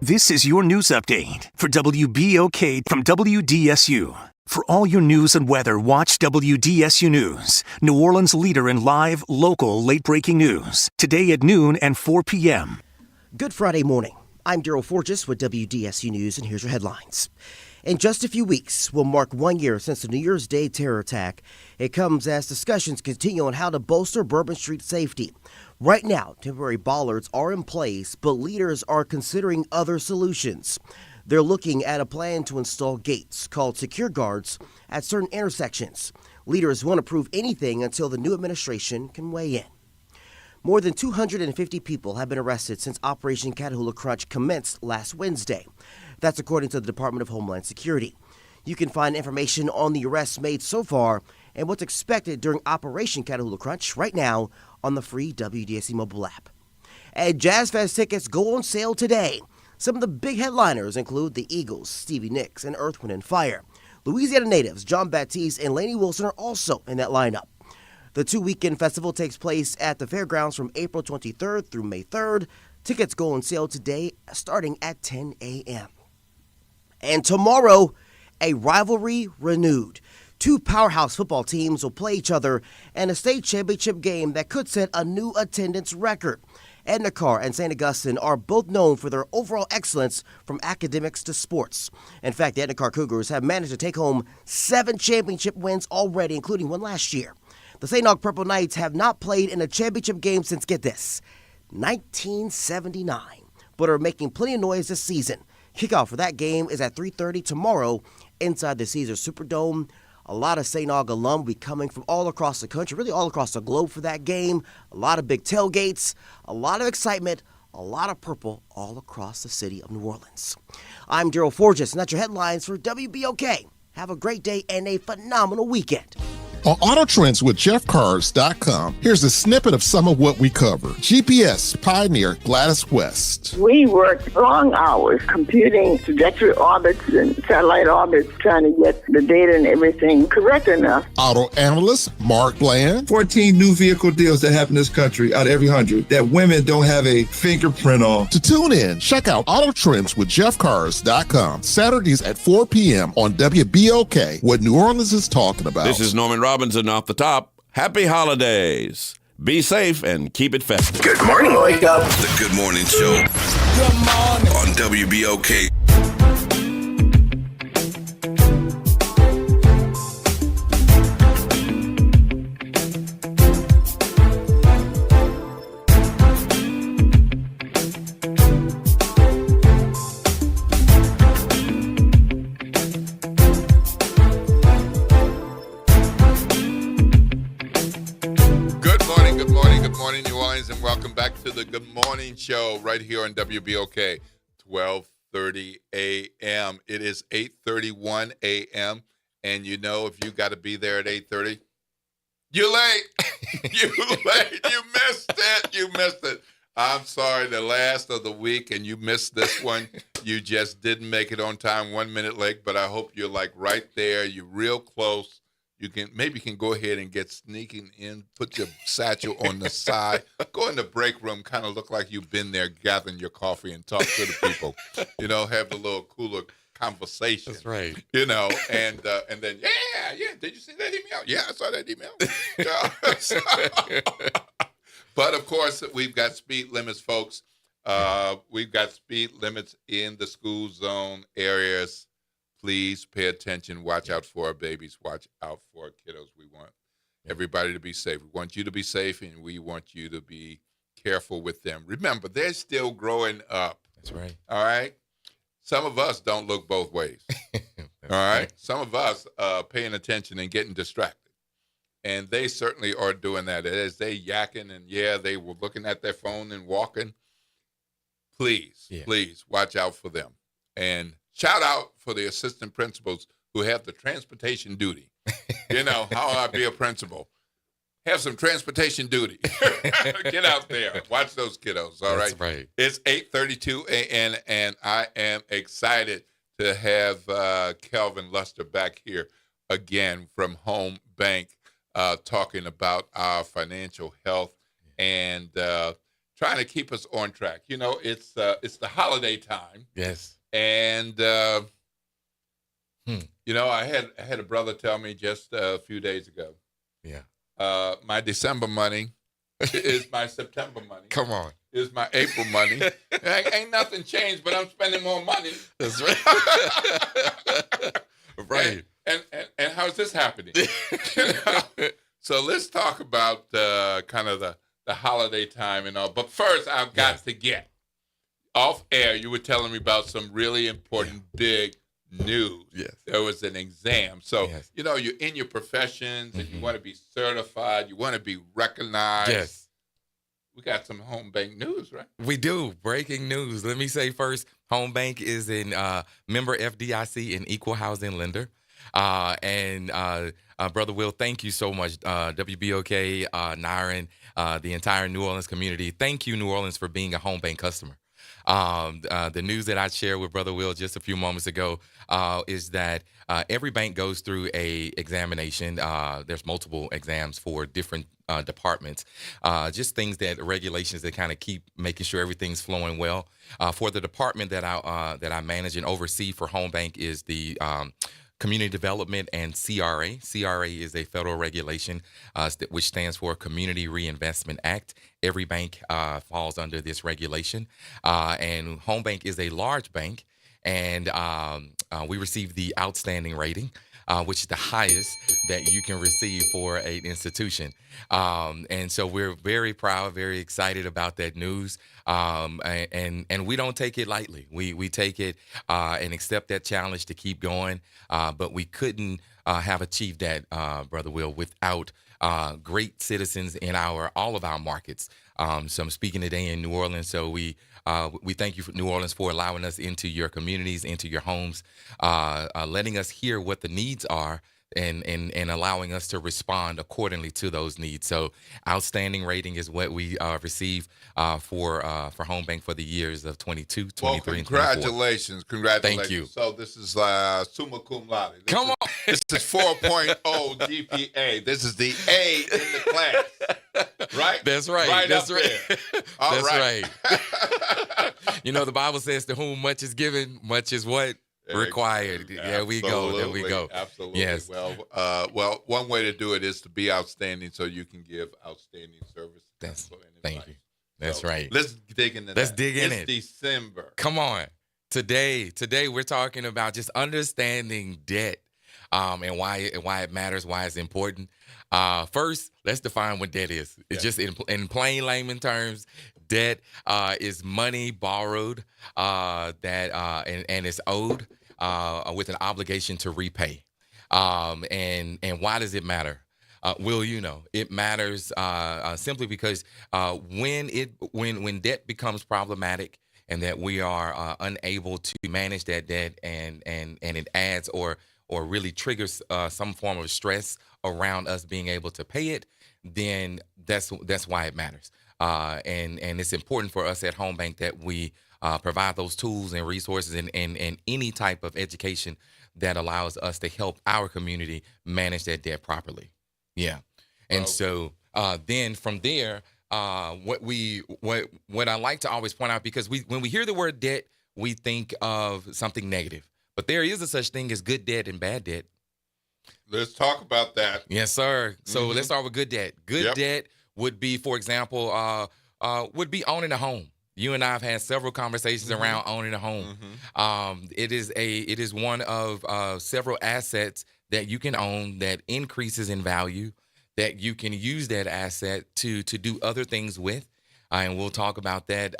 This is your news update for WBOK from WDSU. For all your news and weather, watch WDSU News, New Orleans' leader in live, local, late-breaking news. Today at noon and 4 p.m. Good Friday morning. I'm Daryl Forges with WDSU News, and here's your headlines. In just a few weeks, will mark 1 year since the New Year's Day terror attack. It comes as discussions continue on how to bolster Bourbon Street safety. Right now, temporary bollards are in place, but leaders are considering other solutions. They're looking at a plan to install gates called secure guards at certain intersections. Leaders won't approve anything until the new administration can weigh in. More than 250 people have been arrested since Operation Catahoula Crunch commenced last Wednesday. That's according to the Department of Homeland Security. You can find information on the arrests made so far and what's expected during Operation Catahoula Crunch right now on the free WDSC mobile app. And Jazz Fest tickets go on sale today. Some of the big headliners include the Eagles, Stevie Nicks, and Earth, Wind & Fire. Louisiana natives John Baptiste and Lainey Wilson are also in that lineup. The two-weekend festival takes place at the fairgrounds from April 23rd through May 3rd. Tickets go on sale today starting at 10 a.m. And tomorrow, a rivalry renewed. Two powerhouse football teams will play each other in a state championship game that could set a new attendance record. Edna Karr and St. Augustine are both known for their overall excellence from academics to sports. In fact, the Edna Karr Cougars have managed to take home 7 championship wins already, including one last year. The St. Aug Purple Knights have not played in a championship game since, get this, 1979, but are making plenty of noise this season. Kickoff for that game is at 3:30 tomorrow inside the Caesars Superdome. A lot of St. Aug alum will be coming from all across the country, really all across the globe for that game. A lot of big tailgates, a lot of excitement, a lot of purple all across the city of New Orleans. I'm Daryl Forges, and that's your headlines for WBOK. Have a great day and a phenomenal weekend. On Auto Trends with JeffCars.com, here's a snippet of some of what we cover. GPS pioneer Gladys West. We worked long hours computing trajectory orbits and satellite orbits, trying to get the data and everything correct enough. Auto analyst Mark Bland. 14 new vehicle deals that happen in this country out of every 100 that women don't have a fingerprint on. To tune in, check out Auto Trends with JeffCars.com. Saturdays at 4 p.m. on WBOK, what New Orleans is talking about. This is Norman Robinson off the top. Happy holidays. Be safe and keep it festive. Good morning, wake up. The Good Morning Show. Good morning. On WBOK. New Orleans, and welcome back to the Good Morning Show right here on WBOK, 12:30 a.m. It is 8:31 a.m., and you know if you got to be there at 8:30, you're late. You late. You missed it. You missed it. I'm sorry, the last of the week, and you missed this one. You just didn't make it on time, 1 minute late, but I hope you're like right there. You're real close. You can go ahead and get sneaking in, put your satchel on the side, go in the break room, kind of look like you've been there gathering your coffee and talk to the people, have a little cooler conversation. That's right. And then, yeah, did you see that email? Yeah, I saw that email. But of course, we've got speed limits, folks. We've got speed limits in the school zone areas. Please pay attention. Watch out for our babies. Watch out for our kiddos. We want everybody to be safe. We want you to be safe, and we want you to be careful with them. Remember, they're still growing up. That's right. All right? Some of us don't look both ways. All right? Some of us paying attention and getting distracted. And they certainly are doing that. As they yakking and, they were looking at their phone and walking. Please watch out for them. And shout out for the assistant principals who have the transportation duty. How I be a principal. Have some transportation duty. Get out there. Watch those kiddos, all right? That's right. It's 8:32 a.m., and I am excited to have Kelvin Luster back here again from Home Bank talking about our financial health and trying to keep us on track. It's the holiday time. Yes. And, I had a brother tell me just a few days ago. Yeah. My December money is my September money. Come on. Is my April money. Ain't nothing changed, but I'm spending more money. That's right. Right. And how's this happening? So let's talk about kind of the holiday time and all. But first, I've got to get off air. You were telling me about some really important, big news. Yes. There was an exam. So, you're in your professions and you want to be certified. You want to be recognized. Yes. We got some home bank news, right? We do. Breaking news. Let me say first, Home Bank is a member FDIC and equal housing lender. Brother Will, thank you so much. WBOK, Nyron, the entire New Orleans community. Thank you, New Orleans, for being a Home Bank customer. The news that I shared with Brother Will just a few moments ago is that every bank goes through a examination. There's multiple exams for different departments, just things regulations that kind of keep making sure everything's flowing well. For the department that I manage and oversee for Home Bank is the Community Development and CRA. CRA is a federal regulation which stands for Community Reinvestment Act. Every bank falls under this regulation. And Home Bank is a large bank, and we received the outstanding rating, which is the highest that you can receive for an institution. And so we're very proud, very excited about that news. And we don't take it lightly. We take it and accept that challenge to keep going. But we couldn't have achieved that, Brother Will, without great citizens in all of our markets. So I'm speaking today in New Orleans. So we thank you, New Orleans, for allowing us into your communities, into your homes, letting us hear what the needs are, and allowing us to respond accordingly to those needs. So outstanding rating is what we receive for Home Bank for the years of 22, 23, and 24. Congratulations. Thank you. So this is summa cum laude. This is 4.0 GPA. This is the A in the class. Right? That's right. Right That's up right. there. That's right. The Bible says, to whom much is given, much is what? Required. There we go. There we go. Absolutely. Yes. Well, one way to do it is to be outstanding, so you can give outstanding service. Thank you. That's right. Let's dig into that. Let's dig in it's it. December. Come on. Today we're talking about just understanding debt, and why it matters, why it's important. First, let's define what debt is. It's just in plain layman terms. Debt is money borrowed and it's owed with an obligation to repay. And why does it matter? Will, it matters simply because when debt becomes problematic and that we are unable to manage that debt and it adds or really triggers some form of stress around us being able to pay it, then that's why it matters. And it's important for us at Home Bank that we provide those tools and resources and any type of education that allows us to help our community manage that debt properly. Yeah. And so then from there, what I like to always point out, because when we hear the word debt, we think of something negative. But there is a such thing as good debt and bad debt. Let's talk about that. Yes, sir. So let's start with good debt. Good debt would be, for example, would be owning a home. You and I have had several conversations around owning a home. It is one of several assets that you can own that increases in value, that you can use that asset to do other things with. And we'll talk about that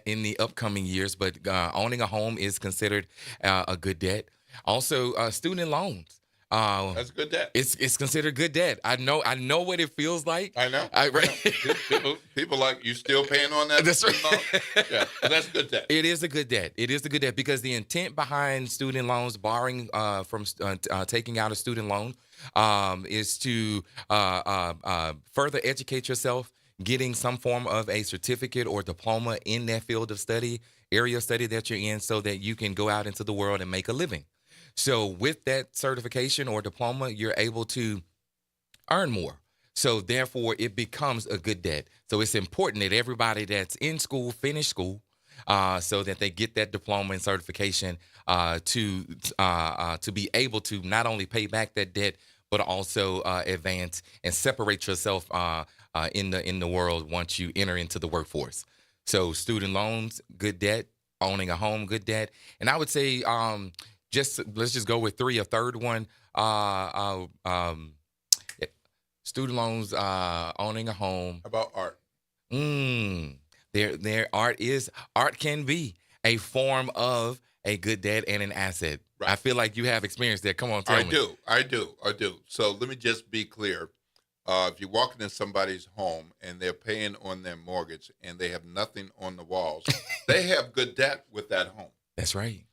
in the upcoming years. But owning a home is considered a good debt. Also, student loans. That's good debt. It's considered good debt. I know what it feels like. I know. People like, you still paying on that? That's right. Yeah, that's good debt. It is a good debt. It is a good debt because the intent behind student loans, borrowing from taking out a student loan, is to further educate yourself, getting some form of a certificate or diploma in that field of study, area of study that you're in, so that you can go out into the world and make a living. So with that certification or diploma, you're able to earn more. So therefore, it becomes a good debt. So it's important that everybody that's in school finish school so that they get that diploma and certification to be able to not only pay back that debt, but also advance and separate yourself in the world once you enter into the workforce. So student loans, good debt. Owning a home, good debt. And I would say let's just go with three. A third one, student loans, owning a home. How about art? Their art can be a form of a good debt and an asset. Right. I feel like you have experience there. Come on, tell me. I do. So let me just be clear. If you're walking in somebody's home and they're paying on their mortgage and they have nothing on the walls, they have good debt with that home. That's right.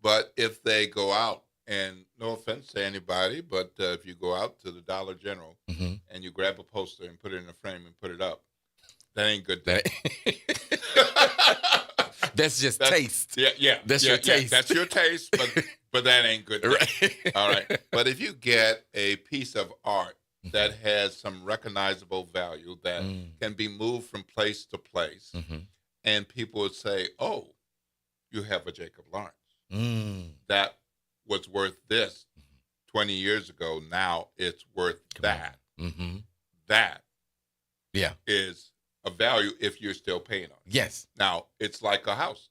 But if they go out, and no offense to anybody, but if you go out to the Dollar General and you grab a poster and put it in a frame and put it up, that ain't good debt. That's just taste. Yeah. That's your taste. That's your taste, but that ain't good debt. Right. All right. But if you get a piece of art that has some recognizable value that can be moved from place to place, and people would say, oh, you have a Jacob Lawrence. That was worth this 20 years ago. Now it's worth that. That is a value if you're still paying on it. Yes. Now, it's like a house.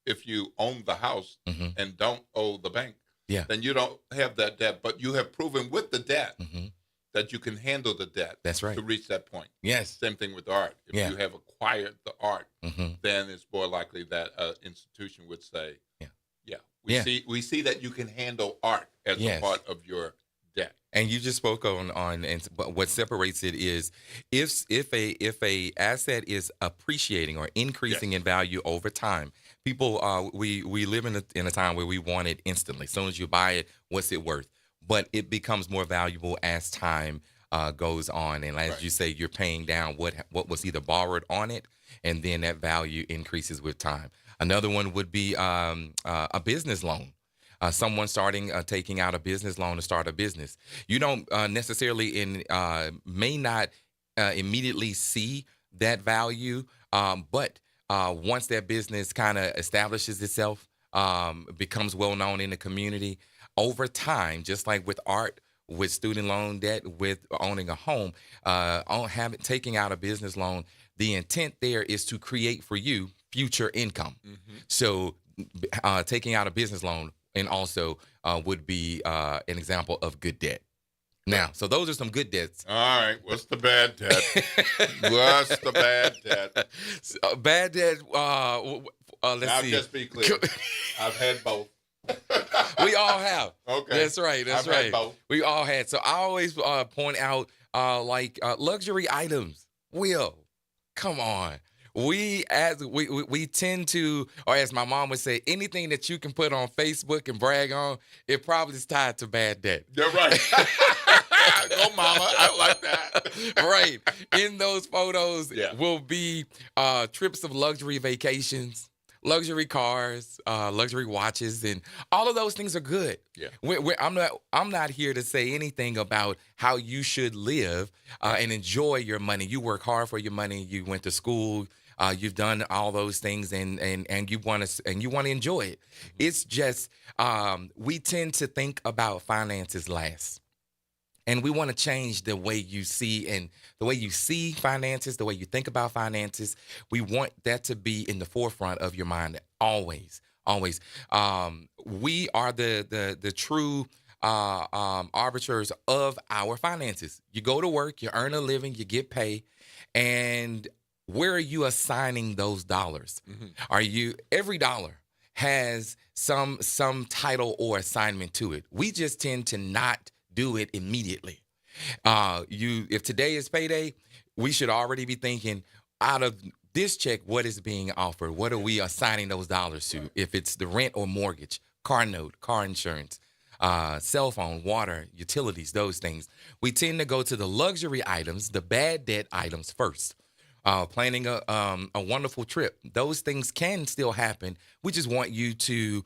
If you own the house and don't owe the bank, then you don't have that debt. But you have proven with the debt that you can handle the debt. That's right. To reach that point. Yes. Same thing with art. If you have acquired the art, then it's more likely that an institution would say, we see that you can handle art as a part of your debt. And you just spoke on and what separates it is if a asset is appreciating or increasing in value over time. People we live in a time where we want it instantly. As soon as you buy it, what's it worth? But it becomes more valuable as time goes on, and as you say, you're paying down what was either borrowed on it, and then that value increases with time. Another one would be a business loan. Someone taking out a business loan to start a business. You don't necessarily may not immediately see that value, but once that business kind of establishes itself, becomes well known in the community, over time, just like with art, with student loan debt, with owning a home, taking out a business loan, the intent there is to create for you future income. So taking out a business loan and also would be an example of good debt. Now, so those are some good debts. All right. What's the bad debt? What's the bad debt? Bad debt, let's see. Just be clear. I've had both. We all have. Okay. That's right. I've had both. We all had. So I always point out luxury items. Will, come on. We tend to, or as my mom would say, anything that you can put on Facebook and brag on, it probably is tied to bad debt. You're right. Go, mama. I like that. Right. In those photos will be trips of luxury vacations, luxury cars, luxury watches, and all of those things are good. Yeah. I'm not here to say anything about how you should live and enjoy your money. You work hard for your money. You went to school. You've done all those things, and you want to enjoy it. It's just we tend to think about finances last. And we want to change the way you see finances, the way you think about finances. We want that to be in the forefront of your mind always. We are the true arbiters of our finances. You go to work, you earn a living, you get paid, and where are you assigning those dollars? Are you every dollar has some title or assignment to it? We just tend to not do it immediately. If today is payday, we should already be thinking, out of this check, what is being offered? What are we assigning those dollars to? If it's the rent or mortgage, car note, car insurance, cell phone, water, utilities, those things. We tend to go to the luxury items, the bad debt items first. Planning a wonderful trip. Those things can still happen. We just want you to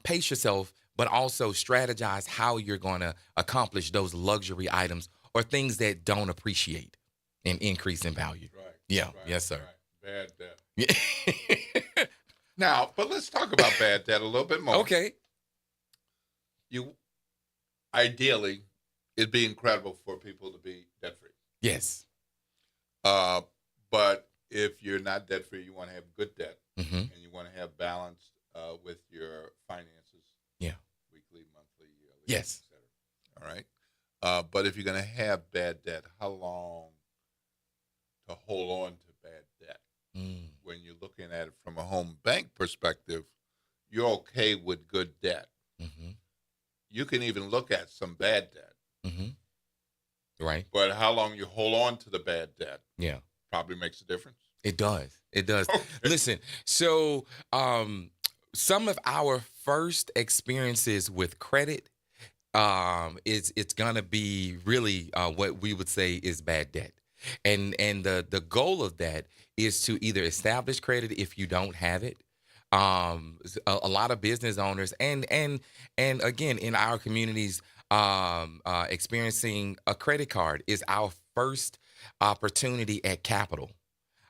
pace yourself, but also strategize how you're going to accomplish those luxury items or things that don't appreciate and increase in value. Right. Yeah. Right, Yes, sir. Right. Bad debt. Now, but let's talk about bad debt a little bit more. Okay. Ideally, it'd be incredible for people to be debt free. Yes. But if you're not debt free, you want to have good debt, Mm-hmm. and you want to have balance with your finances. Yeah. Weekly, monthly, yearly. Yes. Et cetera. All right. But if you're going to have bad debt, how long to hold on to bad debt? When you're looking at it from a home bank perspective, you're okay with good debt. You can even look at some bad debt. Right. But how long you hold on to the bad debt probably makes a difference. It does. It does. Okay. Listen, so some of our first experiences with credit, it's gonna be really what we would say is bad debt, and the goal of that is to either establish credit if you don't have it. A lot of business owners and again in our communities, experiencing a credit card is our first opportunity at capital.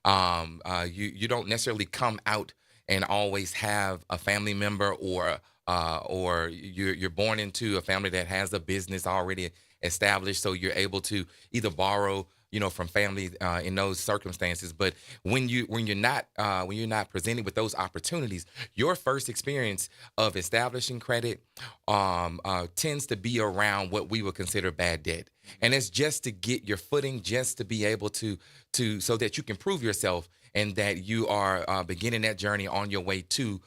You don't necessarily come out and always have a family member or you're born into a family that has a business already established, so you're able to either borrow, from family in those circumstances. But when you're not presented with those opportunities, your first experience of establishing credit tends to be around what we would consider bad debt, and it's just to get your footing, just to be able to so that you can prove yourself and that you are beginning that journey on your way to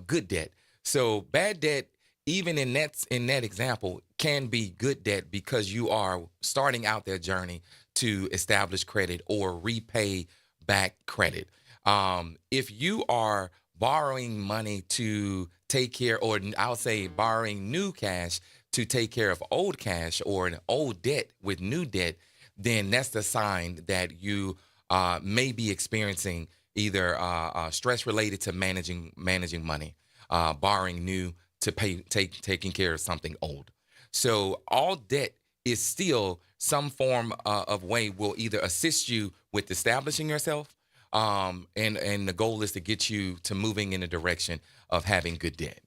good debt. So bad debt, even in that example, can be good debt because you are starting out that journey to establish credit or repay back credit. If you are borrowing money to take care, or I'll say borrowing new cash to take care of old cash or an old debt with new debt, then that's the sign that you may be experiencing either stress related to managing money, borrowing new to taking care of something old. So all debt is still some form of way will either assist you with establishing yourself, and the goal is to get you to moving in the direction of having good debt.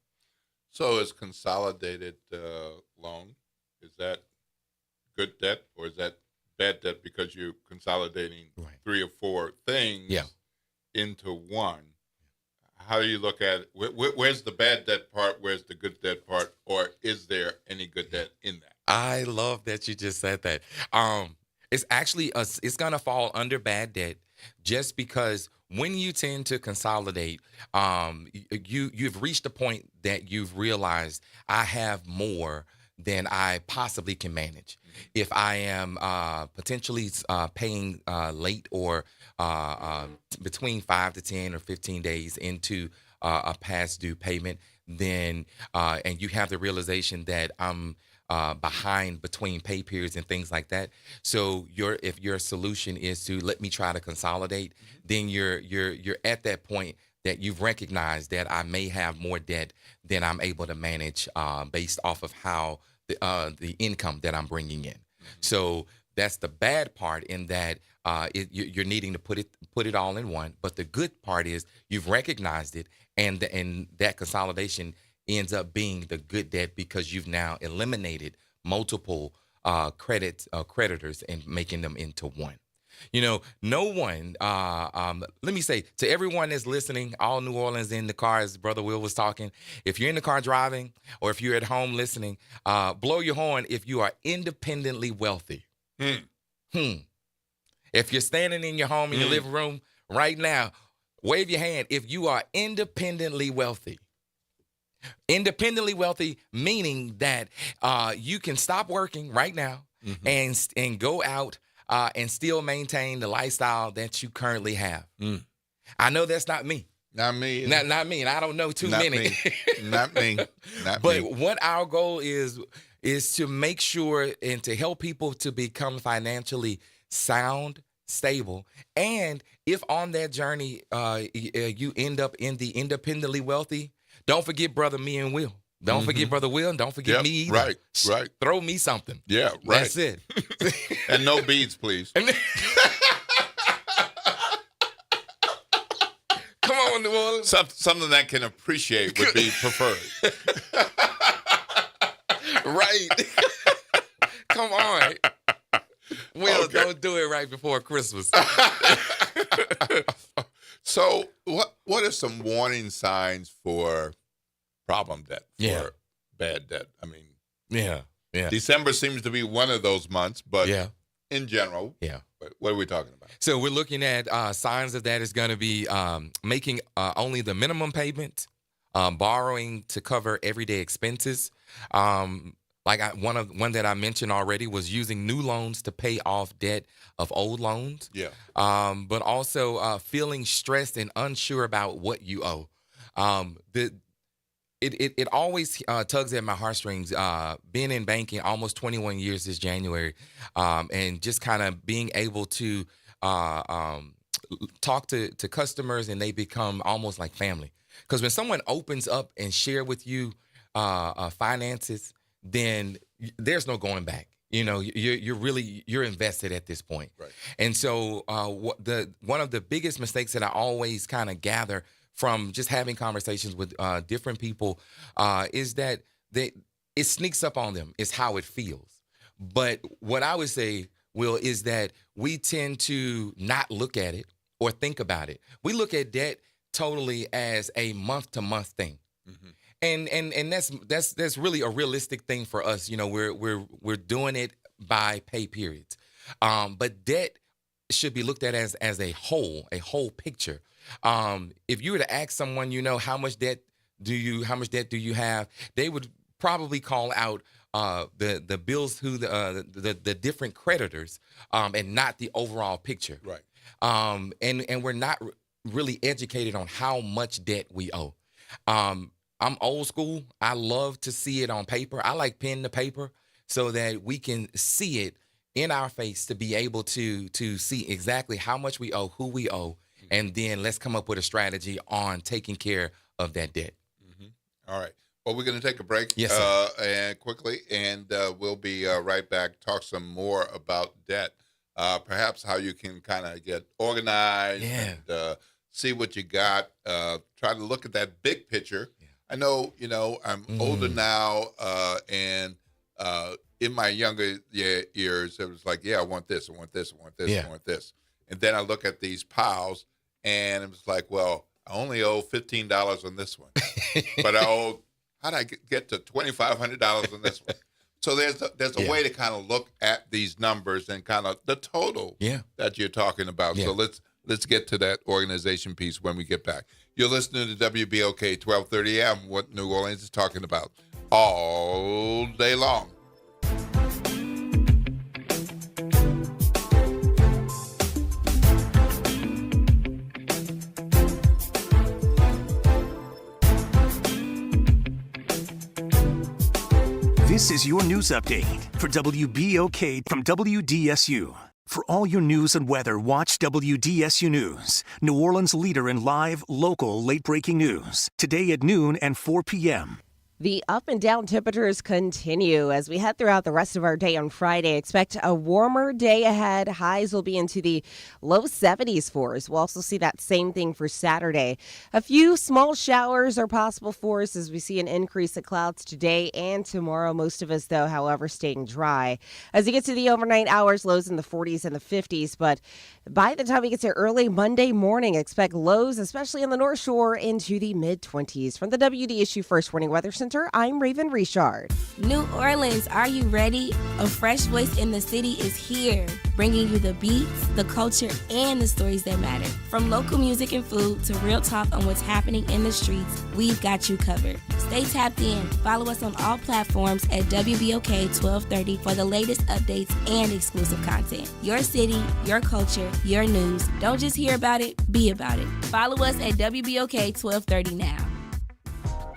So is consolidated loan, is that good debt or is that bad debt because you're consolidating 3 or 4 things into one? How do you look at it? Where's the bad debt part? Where's the good debt part? Or is there any good debt in that? I love that you just said that. It's actually it's gonna fall under bad debt, just because when you tend to consolidate, you've reached a point that you've realized I have more than I possibly can manage. If I am potentially paying late or between 5 to 10 or 15 days into a past due payment, then and you have the realization that I'm behind between pay periods and things like that. So if your solution is to let me try to consolidate, then you're at that point that you've recognized that I may have more debt than I'm able to manage based off of how the income that I'm bringing in. So that's the bad part, in that you're needing to put it all in one. But the good part is you've recognized it, and that consolidation ends up being the good debt because you've now eliminated multiple creditors and making them into one. No one, let me say to everyone that's listening, all New Orleans in the car, as Brother Will was talking, if you're in the car driving or if you're at home listening, blow your horn if you are independently wealthy. If you're standing in your home, in your living room right now, wave your hand if you are independently wealthy. Independently wealthy, meaning that you can stop working right now and go out and still maintain the lifestyle that you currently have. I know that's not me. Not me. Not me. And I don't know too many. Not me. But what our goal is to make sure and to help people to become financially sound, stable. And if on that journey you end up in the independently wealthy, don't forget Brother Me and Will. Don't forget Brother Will, and don't forget me either. Right. Throw me something. Yeah, right. That's it. And no beads, please. Come on, New Orleans. Something that can appreciate would be preferred. Right. Come on. Will, don't do it right before Christmas. So what are some warning signs for problem debt, for bad debt? I mean, Yeah. December seems to be one of those months, but Yeah. in general, Yeah. what are we talking about? So we're looking at signs of that is going to be making only the minimum payment, borrowing to cover everyday expenses. One that I mentioned already was using new loans to pay off debt of old loans. Yeah. But also feeling stressed and unsure about what you owe. It always tugs at my heartstrings. Being in banking almost 21 years this January, and just kind of being able to talk to customers, and they become almost like family. Because when someone opens up and share with you finances, then there's no going back. You know, you're invested at this point. Right. And so one of the biggest mistakes that I always kind of gather from just having conversations with different people is that it sneaks up on them. It's how it feels. But what I would say, Will, is that we tend to not look at it or think about it. We look at debt totally as a month-to-month thing. Mm-hmm. And that's really a realistic thing for us. You know, we're doing it by pay periods. But debt should be looked at as a whole picture. If you were to ask someone, you know, how much debt do you have, they would probably call out the bills, the different creditors, and not the overall picture. Right. And we're not really educated on how much debt we owe. I'm old school. I love to see it on paper. I like pen to paper so that we can see it in our face, to be able to see exactly how much we owe, who we owe, and then let's come up with a strategy on taking care of that debt. Mm-hmm. All right. Well, we're going to take a break. Yes, sir. And quickly, and we'll be right back. Talk some more about debt, perhaps how you can kind of get organized and see what you got. Try to look at that big picture. Yeah. I know, I'm older now, and in my younger years, it was like, I want this, I want this, I want this, I want this. And then I look at these piles, and it was like, well, I only owe $15 on this one, but how did I get to $2,500 on this one? So there's a way to kind of look at these numbers and kind of the total that you're talking about. Yeah. So let's get to that organization piece when we get back. You're listening to WBOK 1230 AM, what New Orleans is talking about all day long. This is your news update for WBOK from WDSU. For all your news and weather, watch WDSU News, New Orleans' leader in live, local, late-breaking news. Today at noon and 4 p.m. The up and down temperatures continue as we head throughout the rest of our day on Friday. Expect a warmer day ahead. Highs will be into the low 70s for us. We'll also see that same thing for Saturday. A few small showers are possible for us as we see an increase of clouds today and tomorrow. Most of us, though, however, staying dry. As you get to the overnight hours, lows in the 40s and the 50s. But by the time we get to early Monday morning, expect lows, especially on the North Shore, into the mid-20s. From the WDSU First Warning Weather Center, I'm Raven Richard. New Orleans, are you ready? A fresh voice in the city is here, bringing you the beats, the culture, and the stories that matter. From local music and food to real talk on what's happening in the streets, we've got you covered. Stay tapped in. Follow us on all platforms at WBOK 1230 for the latest updates and exclusive content. Your city, your culture, your news. Don't just hear about it, be about it. Follow us at WBOK 1230 now.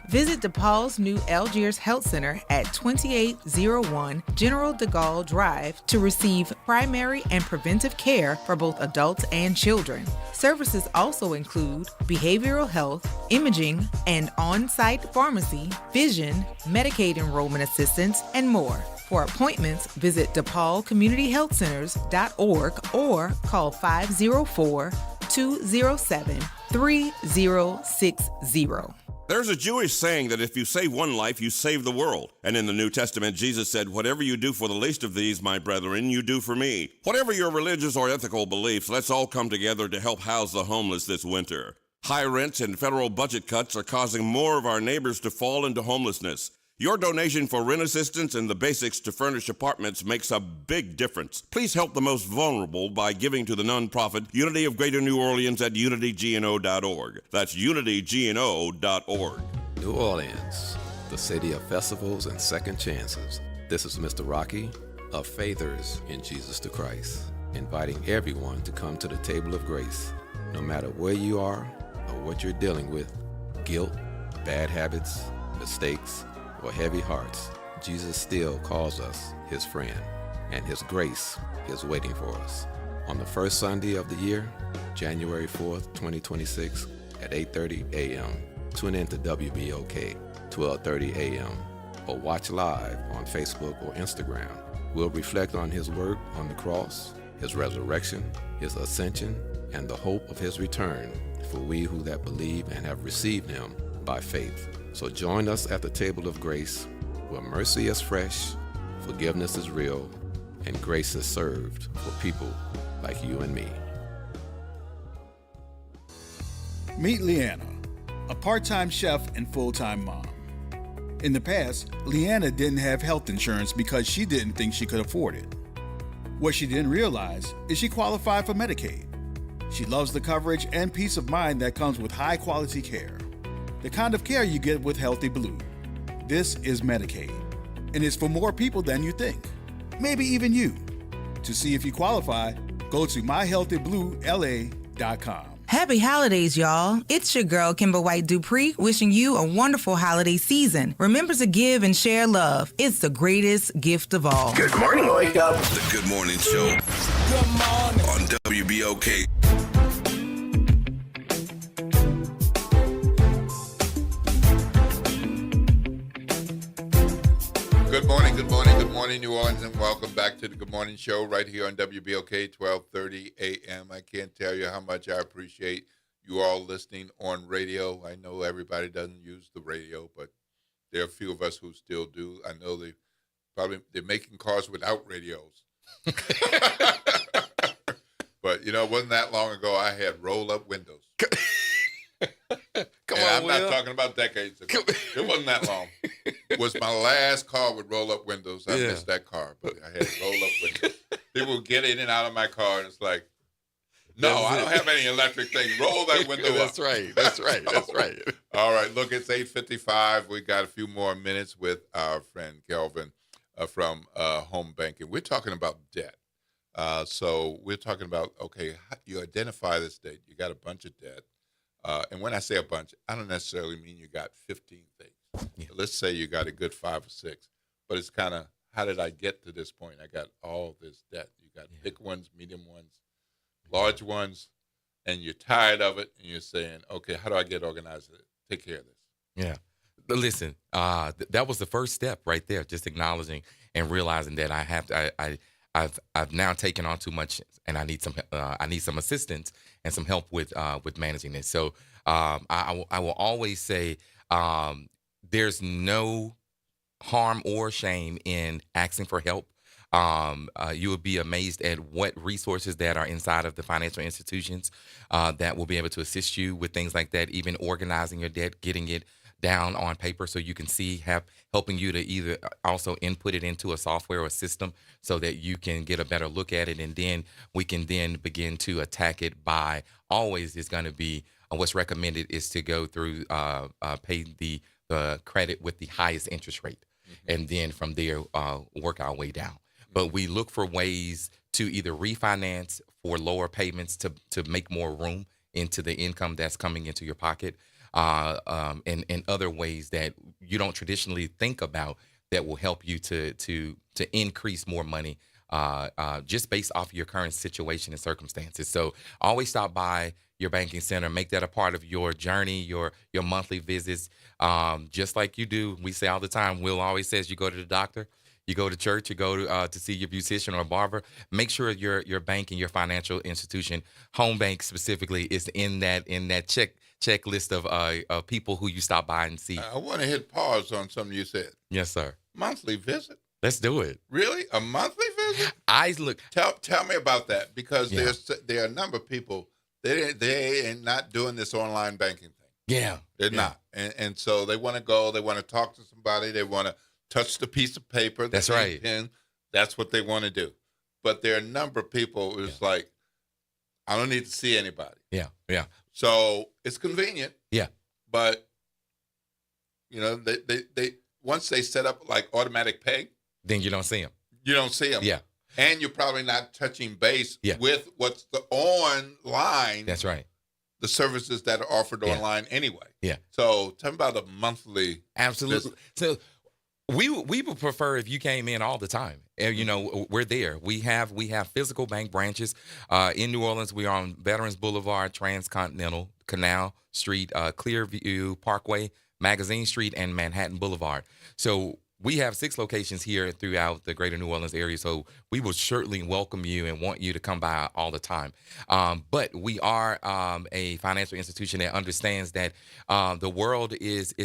Visit DePaul's new Algiers Health Center at 2801 General de Gaulle Drive to receive primary and preventive care for both adults and children. Services also include behavioral health, imaging, and on-site pharmacy, vision, Medicaid enrollment assistance, and more. For appointments, visit DePaulCommunityHealthCenters.org or call 504-207-3060. There's a Jewish saying that if you save one life, you save the world. And in the New Testament, Jesus said, whatever you do for the least of these, my brethren, you do for me. Whatever your religious or ethical beliefs, let's all come together to help house the homeless this winter. High rents and federal budget cuts are causing more of our neighbors to fall into homelessness. Your donation for rent assistance and the basics to furnish apartments makes a big difference. Please help the most vulnerable by giving to the nonprofit Unity of Greater New Orleans at unitygno.org. That's unitygno.org. New Orleans, the city of festivals and second chances. This is Mr. Rocky of Faithers in Jesus the Christ, inviting everyone to come to the table of grace. No matter where you are or what you're dealing with, guilt, bad habits, mistakes, or heavy hearts, Jesus still calls us his friend, and his grace is waiting for us. On the first Sunday of the year, January 4th, 2026, at 8:30 a.m., tune in to WBOK, 12:30 a.m., or watch live on Facebook or Instagram. We'll reflect on his work on the cross, his resurrection, his ascension, and the hope of his return for we who that believe and have received him by faith. So join us at the table of grace, where mercy is fresh, forgiveness is real, and grace is served for people like you and me. Meet Leanna, a part-time chef and full-time mom. In the past, Leanna didn't have health insurance because she didn't think she could afford it. What she didn't realize is she qualified for Medicaid. She loves the coverage and peace of mind that comes with high-quality care. The kind of care you get with Healthy Blue. This is Medicaid, and it's for more people than you think. Maybe even you. To see if you qualify, go to myhealthybluela.com. Happy holidays, y'all. It's your girl, Kimber White Dupree, wishing you a wonderful holiday season. Remember to give and share love. It's the greatest gift of all. Good morning, Wake Up. The Good Morning Show. Good morning. On WBOK. Good morning, New Orleans, and welcome back to the Good Morning Show right here on WBOK, 12:30 a.m. I can't tell you how much I appreciate you all listening on radio. I know everybody doesn't use the radio, but there are a few of us who still do. I know they're making cars without radios. But, it wasn't that long ago I had roll-up windows. I'm not talking about decades ago. It wasn't that long. It was my last car with roll-up windows. I missed that car, but I had roll-up windows. People would get in and out of my car, and it's like, no, I don't have any electric thing. Roll that window up. That's right. That's right. All right, look, it's 8:55. We got a few more minutes with our friend Kelvin from Home Banking. We're talking about debt. So we're talking about, okay, you identify this debt. You got a bunch of debt. And when I say a bunch, I don't necessarily mean you got 15 things. Yeah. Let's say you got a good 5 or 6, but it's kind of, how did I get to this point? I got all this debt. You got big ones, medium ones, large ones, and you're tired of it, and you're saying, okay, how do I get organized to take care of this? Yeah. But listen, that was the first step right there, just acknowledging and realizing that I've now taken on too much, and I need some assistance and some help with managing this. So I will always say there's no harm or shame in asking for help. You will be amazed at what resources that are inside of the financial institutions that will be able to assist you with things like that, even organizing your debt, getting it down on paper so you can see, helping you to either also input it into a software or a system so that you can get a better look at it, and then we can then begin to attack it by, always is going to be, what's recommended is to go through, pay the credit with the highest interest rate, and then from there work our way down. But we look for ways to either refinance for lower payments to make more room into the income that's coming into your pocket, and other ways that you don't traditionally think about that will help you to increase more money just based off of your current situation and circumstances. So always stop by your banking center, make that a part of your journey, your monthly visits, just like you do. We say all the time, Will always says, you go to the doctor, you go to church, you go to see your beautician or barber. Make sure your bank and your financial institution, Home Bank specifically, is in that checklist of people who you stop by and see. I want to hit pause on something you said. Yes, sir. Monthly visit? Let's do it. Really? A monthly visit? Tell me about that, because there are a number of people, they are not doing this online banking thing. Yeah. They're not. And so they want to go, they want to talk to somebody, they want to touch the piece of paper. That's right. Pen. That's what they want to do. But there are a number of people who's like, I don't need to see anybody. Yeah. Yeah. So it's convenient. Yeah. But, you know, they once they set up like automatic pay, then you don't see them. You don't see them. Yeah. And you're probably not touching base Yeah. with what's the online. That's right. The services that are offered online anyway. Yeah. So tell me about the monthly. Absolutely. So we would prefer if you came in all the time. You know, we're there. We have physical bank branches in New Orleans. We are on Veterans Boulevard, Transcontinental, Canal Street, Clearview Parkway, Magazine Street, and Manhattan Boulevard. So we have 6 locations here throughout the greater New Orleans area, so we will certainly welcome you and want you to come by all the time. But we are a financial institution that understands that the world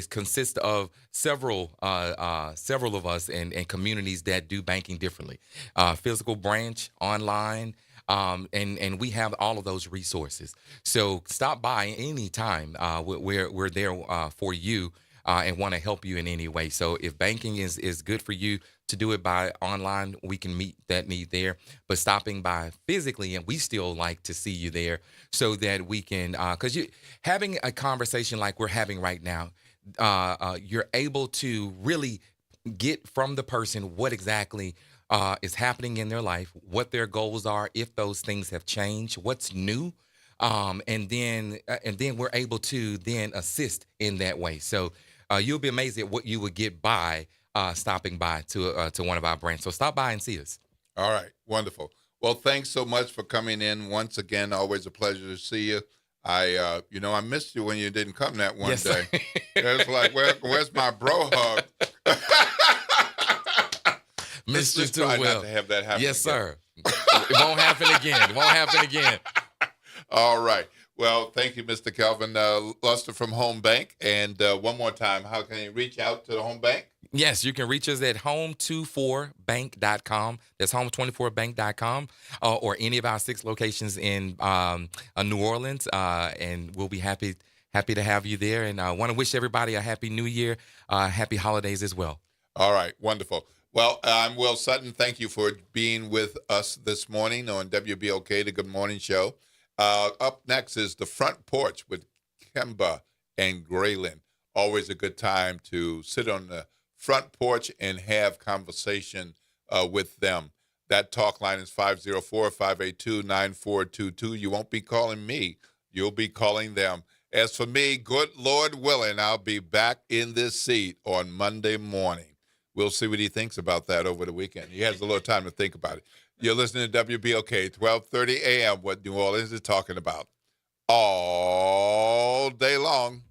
consists of several of us and communities that do banking differently. Physical branch, online, and we have all of those resources. So stop by anytime. We're there for you. And want to help you in any way. So if banking is good for you to do it by online, we can meet that need there. But stopping by physically, and we still like to see you there so that we can, because having a conversation like we're having right now, you're able to really get from the person what exactly is happening in their life, what their goals are, if those things have changed, what's new. And then we're able to then assist in that way. So you'll be amazed at what you would get by stopping by to one of our branches. So stop by and see us. All right. Wonderful. Well, thanks so much for coming in once again. Always a pleasure to see you. I missed you when you didn't come that one day. It's like, where's my bro hug? Missed you too well. Not to have that happen. Yes, sir. It won't happen again. All right. Well, thank you, Mr. Kelvin Luster from Home Bank. And one more time, how can you reach out to the Home Bank? Yes, you can reach us at home24bank.com. That's home24bank.com or any of our 6 locations in New Orleans. And we'll be happy to have you there. And I want to wish everybody a happy New Year, happy holidays as well. All right. Wonderful. Well, I'm Will Sutton. Thank you for being with us this morning on WBOK, the Good Morning Show. Up next is The Front Porch with Kemba and Graylin. Always a good time to sit on the front porch and have conversation with them. That talk line is 504-582-9422. You won't be calling me. You'll be calling them. As for me, good Lord willing, I'll be back in this seat on Monday morning. We'll see what he thinks about that over the weekend. He has a little time to think about it. You're listening to WBOK, 1230 a.m., what New Orleans is talking about all day long.